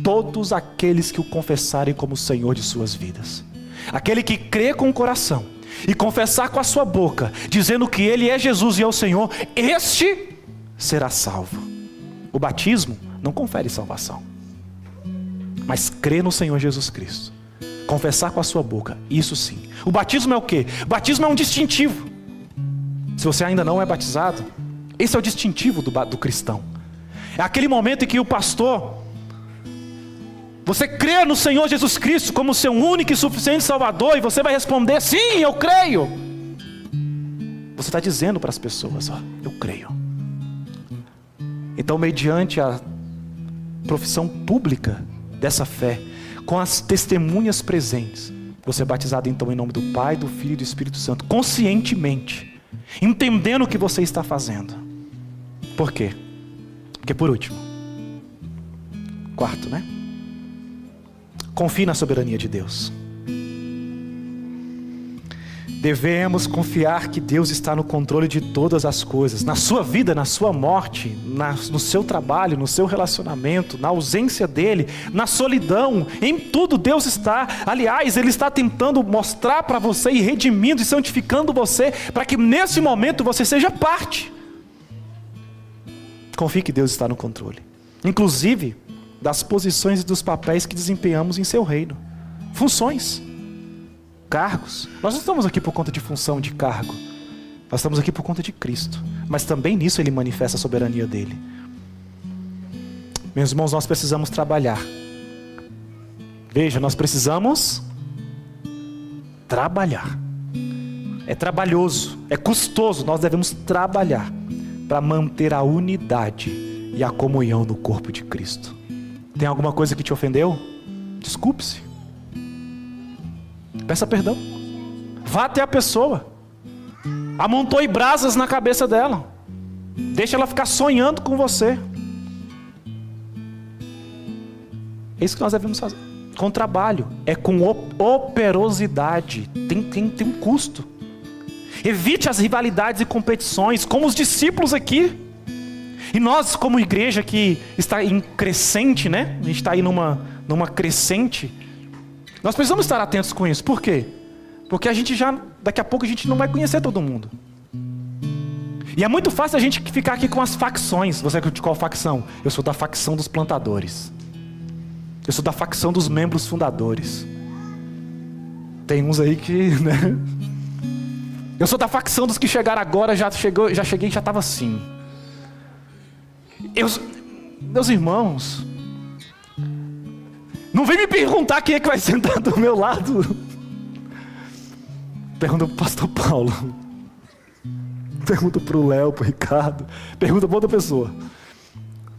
Todos aqueles que o confessarem como Senhor de suas vidas. Aquele que crê com o coração e confessar com a sua boca, dizendo que Ele é Jesus e é o Senhor, este será salvo. O batismo não confere salvação, mas crer no Senhor Jesus Cristo, confessar com a sua boca, isso sim. O batismo é o quê? O batismo é um distintivo. Se você ainda não é batizado, esse é o distintivo do cristão. É aquele momento em que o pastor, você crê no Senhor Jesus Cristo como seu único e suficiente Salvador, e você vai responder, sim, eu creio. Você está dizendo para as pessoas, ó, eu creio. Então, mediante a profissão pública dessa fé, com as testemunhas presentes, você é batizado então em nome do Pai, do Filho e do Espírito Santo, conscientemente, entendendo o que você está fazendo. Por quê? Porque por último, quarto, né? Confie na soberania de Deus. Devemos confiar que Deus está no controle de todas as coisas. Na sua vida, na sua morte, no seu trabalho, no seu relacionamento, na ausência dEle, na solidão, em tudo Deus está. Aliás, Ele está tentando mostrar para você e redimindo e santificando você, para que nesse momento você seja parte. Confie que Deus está no controle, inclusive das posições e dos papéis que desempenhamos em seu reino. Funções, cargos. Nós não estamos aqui por conta de função, de cargo. Nós estamos aqui por conta de Cristo. Mas também nisso Ele manifesta a soberania dEle. Meus irmãos, nós precisamos trabalhar. Veja, nós precisamos trabalhar. É trabalhoso, é custoso. Nós devemos trabalhar para manter a unidade e a comunhão no corpo de Cristo. Tem alguma coisa que te ofendeu? Desculpe-se. Peça perdão. Vá até a pessoa. Amontoe brasas na cabeça dela. Deixa ela ficar sonhando com você. É isso que nós devemos fazer. Com trabalho, é com operosidade. Tem um custo. Evite as rivalidades e competições, como os discípulos aqui. E nós, como igreja que está em crescente, né? A gente está aí numa crescente. Nós precisamos estar atentos com isso. Por quê? Porque daqui a pouco a gente não vai conhecer todo mundo. E é muito fácil a gente ficar aqui com as facções. Você é de qual facção? Eu sou da facção dos plantadores. Eu sou da facção dos membros fundadores. Tem uns aí que, né? Eu sou da facção dos que chegaram agora, já cheguei e já estava assim. Meus irmãos, não vem me perguntar quem é que vai sentar do meu lado. Pergunta pro pastor Paulo. Pergunta pro Léo, pro Ricardo. Pergunta pra outra pessoa.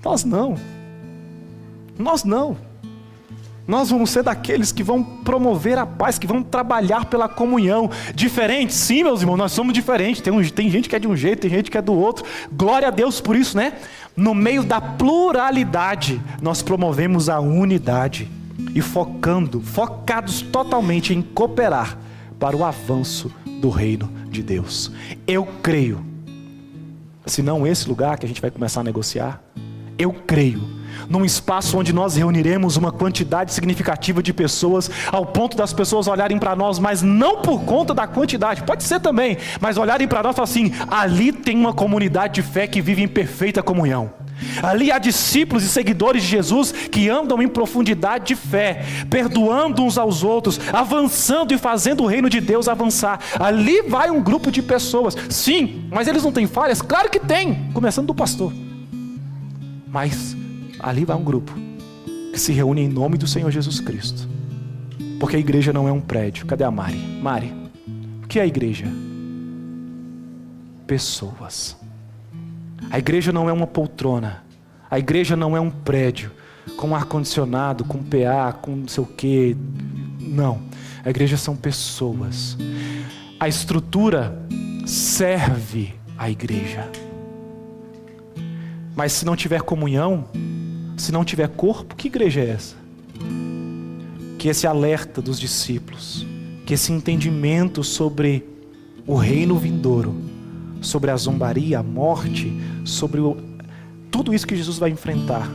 Nós não. Nós vamos ser daqueles que vão promover a paz, que vão trabalhar pela comunhão. Diferentes, sim, meus irmãos, nós somos diferentes. Tem gente que é de um jeito, tem gente que é do outro. Glória a Deus por isso, né? No meio da pluralidade, nós promovemos a unidade. E focados totalmente em cooperar para o avanço do reino de Deus. Eu creio, se não esse lugar que a gente vai começar a negociar, eu creio num espaço onde nós reuniremos uma quantidade significativa de pessoas, ao ponto das pessoas olharem para nós, mas não por conta da quantidade, pode ser também, mas olharem para nós e falar assim: ali tem uma comunidade de fé que vive em perfeita comunhão. Ali há discípulos e seguidores de Jesus que andam em profundidade de fé, perdoando uns aos outros, avançando e fazendo o reino de Deus avançar. Ali vai um grupo de pessoas, sim, mas eles não têm falhas? Claro que tem, começando do pastor. Mas ali vai um grupo que se reúne em nome do Senhor Jesus Cristo. Porque a igreja não é um prédio. Cadê a Mari? Mari, o que é a igreja? Pessoas. A igreja não é uma poltrona. A igreja não é um prédio com ar-condicionado, com PA, com não sei o quê. Não. A igreja são pessoas. A estrutura serve a igreja. Mas se não tiver comunhão, se não tiver corpo, que igreja é essa? Que esse alerta dos discípulos, que esse entendimento sobre o reino vindouro, sobre a zombaria, a morte, sobre tudo isso que Jesus vai enfrentar,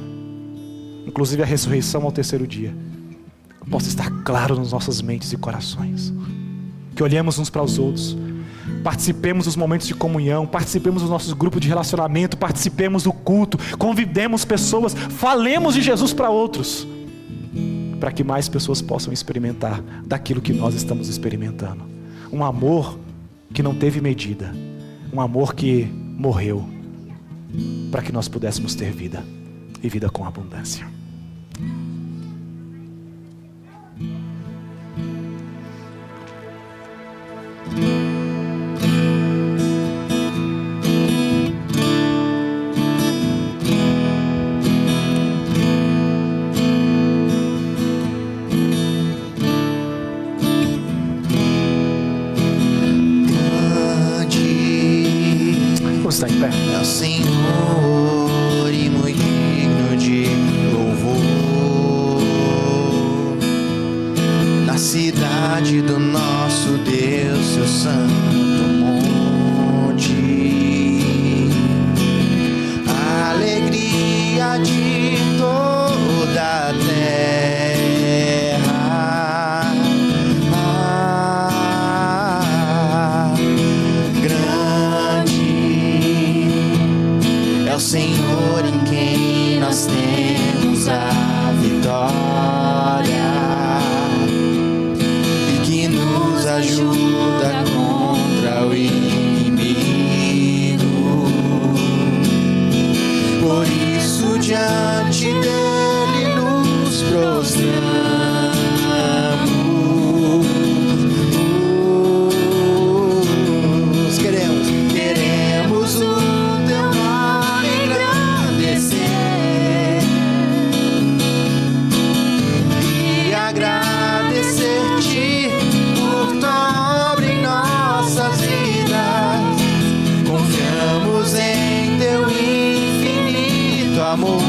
inclusive a ressurreição ao terceiro dia, possa estar claro nas nossas mentes e corações. Que olhemos uns para os outros, participemos dos momentos de comunhão, participemos dos nossos grupos de relacionamento, participemos do culto, convidemos pessoas, falemos de Jesus para outros, para que mais pessoas possam experimentar daquilo que nós estamos experimentando. Um amor que não teve medida, um amor que morreu para que nós pudéssemos ter vida, e vida com abundância. Está em pé. É o Senhor e muito digno de louvor, na cidade do nosso Deus, seu santo monte, a alegria de toda a terra. Senhor, em quem nós temos a vitória, e que nos ajuda contra o inimigo. Por isso diante dele nos prostramos. Queremos o teu nome engrandecer e agradecer-te por tua obra em nossas vidas. Confiamos em teu infinito amor.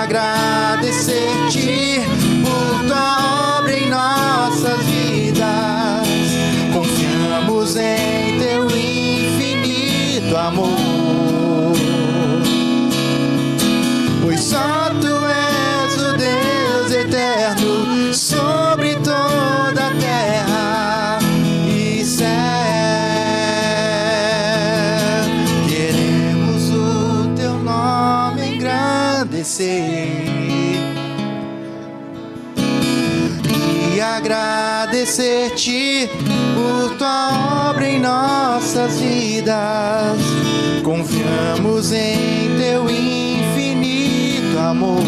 agradecer-te por tua obra em nossas vidas. Confiamos em teu infinito amor, pois só tu és o Deus eterno sobre toda a terra e céu. Queremos o teu nome engrandecer e agradecer-te por tua obra em nossas vidas. Confiamos em teu infinito amor,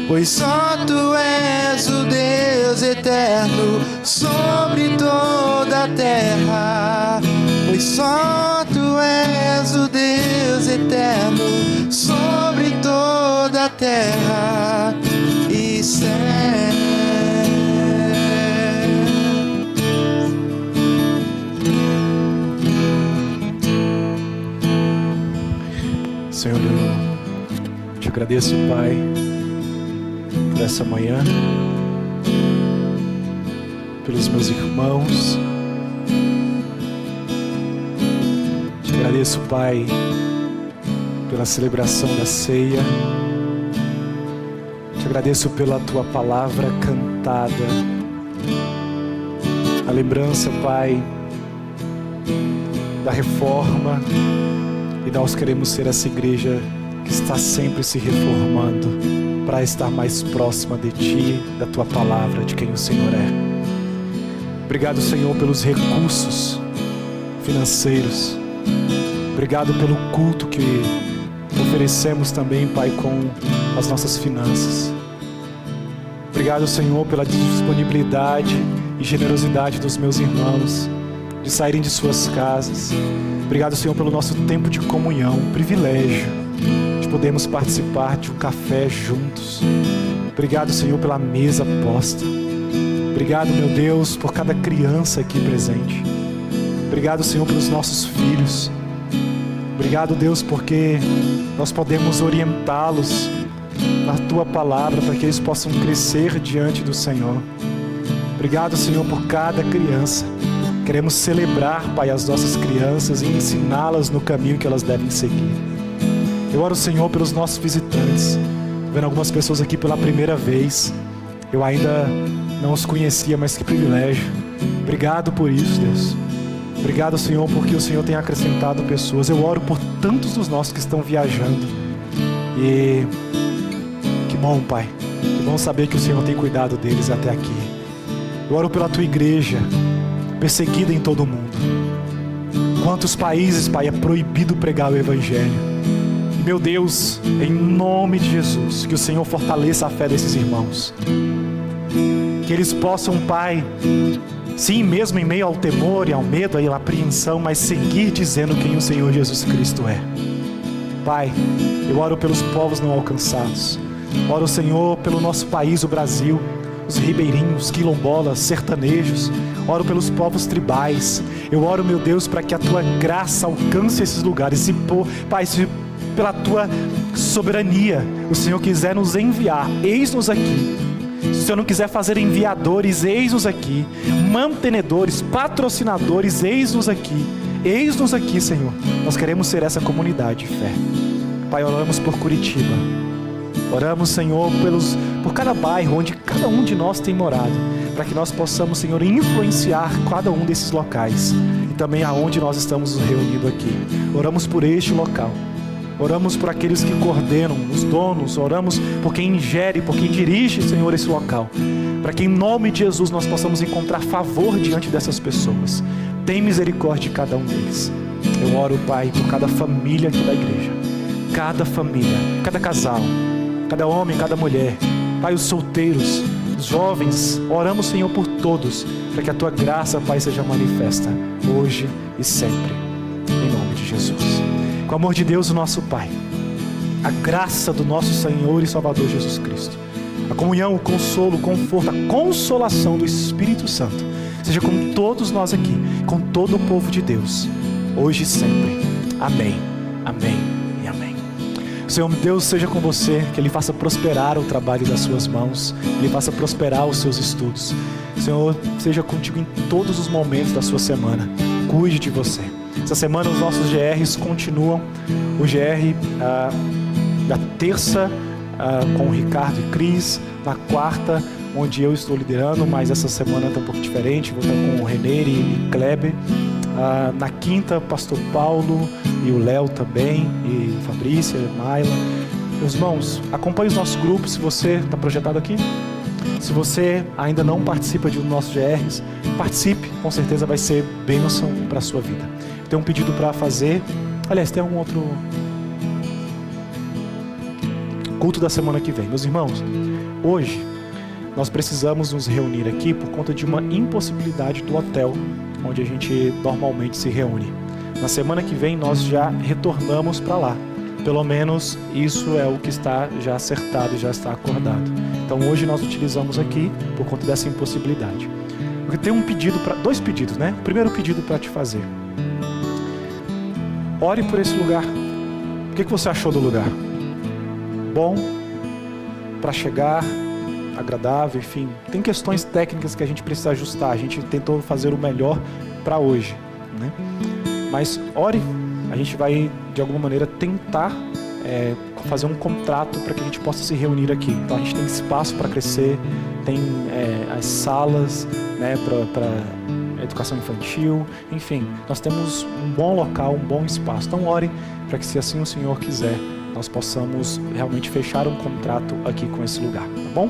pois só tu és o Deus eterno sobre toda a terra. Pois só tu és o Deus eterno sobre toda a terra e céu. Senhor, eu te agradeço, Pai, por essa manhã, pelos meus irmãos. Te agradeço, Pai, pela celebração da ceia. Te agradeço pela tua palavra cantada. A lembrança, Pai, da reforma. E nós queremos ser essa igreja que está sempre se reformando para estar mais próxima de Ti, da Tua palavra, de quem o Senhor é. Obrigado, Senhor, pelos recursos financeiros. Obrigado pelo culto que oferecemos também, Pai, com as nossas finanças. Obrigado, Senhor, pela disponibilidade e generosidade dos meus irmãos de saírem de suas casas. Obrigado, Senhor, pelo nosso tempo de comunhão, um privilégio de podermos participar de um café juntos. Obrigado, Senhor, pela mesa posta. Obrigado, meu Deus, por cada criança aqui presente. Obrigado, Senhor, pelos nossos filhos. Obrigado, Deus, porque nós podemos orientá-los na Tua palavra para que eles possam crescer diante do Senhor. Obrigado, Senhor, por cada criança. Queremos celebrar, Pai, as nossas crianças e ensiná-las no caminho que elas devem seguir. Eu oro, Senhor, pelos nossos visitantes. Estou vendo algumas pessoas aqui pela primeira vez. Eu ainda não os conhecia, mas que privilégio. Obrigado por isso, Deus. Obrigado, Senhor, porque o Senhor tem acrescentado pessoas. Eu oro por tantos dos nossos que estão viajando. E que bom, Pai. Que bom saber que o Senhor tem cuidado deles até aqui. Eu oro pela Tua igreja, perseguida em todo o mundo. Quantos países, Pai, é proibido pregar o Evangelho. E, meu Deus, em nome de Jesus, que o Senhor fortaleça a fé desses irmãos. Que eles possam, Pai, sim, mesmo em meio ao temor e ao medo e à apreensão, mas seguir dizendo quem o Senhor Jesus Cristo é. Pai, eu oro pelos povos não alcançados. Oro, Senhor, pelo nosso país, o Brasil, os ribeirinhos, quilombolas, sertanejos. Oro pelos povos tribais. Eu oro, meu Deus, para que a Tua graça alcance esses lugares. E, Pai, se pela Tua soberania o Senhor quiser nos enviar, eis-nos aqui. Se o Senhor não quiser fazer enviadores, eis-nos aqui. Mantenedores, patrocinadores, eis-nos aqui. Eis-nos aqui, Senhor. Nós queremos ser essa comunidade de fé. Pai, oramos por Curitiba. Oramos, Senhor, por cada bairro onde cada um de nós tem morado, para que nós possamos, Senhor, influenciar cada um desses locais e também aonde nós estamos reunidos aqui. Oramos por este local. Oramos por aqueles que coordenam, os donos. Oramos por quem gere, por quem dirige, Senhor, esse local, para que em nome de Jesus nós possamos encontrar favor diante dessas pessoas. Tem misericórdia de cada um deles. Eu oro, Pai, por cada família aqui da igreja, cada família, cada casal, cada homem, cada mulher, Pai, os solteiros, os jovens. Oramos, Senhor, por todos, para que a Tua graça, Pai, seja manifesta hoje e sempre, em nome de Jesus. Com o amor de Deus, o nosso Pai, a graça do nosso Senhor e Salvador Jesus Cristo, a comunhão, o consolo, o conforto, a consolação do Espírito Santo, seja com todos nós aqui, com todo o povo de Deus, hoje e sempre. Amém, amém e amém. Senhor Deus seja com você, que Ele faça prosperar o trabalho das suas mãos, Ele faça prosperar os seus estudos. Senhor, seja contigo em todos os momentos da sua semana. Cuide de você. Essa semana os nossos GRs continuam. O GR da terça com o Ricardo e Cris, na quarta, onde eu estou liderando, mas essa semana está um pouco diferente, vou estar com o Renere e Kleber. Na quinta, pastor Paulo e o Léo também, e Fabrícia, Maila. Meus irmãos, acompanhe os nossos grupos, se você está projetado aqui. Se você ainda não participa de um dos nossos GRs, participe, com certeza vai ser bênção para a sua vida. Eu tenho um pedido para fazer, aliás, tem um outro culto da semana que vem. Meus irmãos, hoje nós precisamos nos reunir aqui por conta de uma impossibilidade do hotel onde a gente normalmente se reúne. Na semana que vem nós já retornamos para lá. Pelo menos isso é o que está já acertado, já está acordado. Então hoje nós utilizamos aqui por conta dessa impossibilidade. Eu tenho um pedido, dois pedidos, né? O primeiro pedido para te fazer. Ore por esse lugar. O que você achou do lugar? Bom para chegar, agradável, enfim. Tem questões técnicas que a gente precisa ajustar. A gente tentou fazer o melhor para hoje, né? Mas ore, a gente vai de alguma maneira tentar fazer um contrato para que a gente possa se reunir aqui. Então a gente tem espaço para crescer, tem as salas, né, para educação infantil, enfim, nós temos um bom local, um bom espaço. Então ore para que, se assim o Senhor quiser, nós possamos realmente fechar um contrato aqui com esse lugar, tá bom?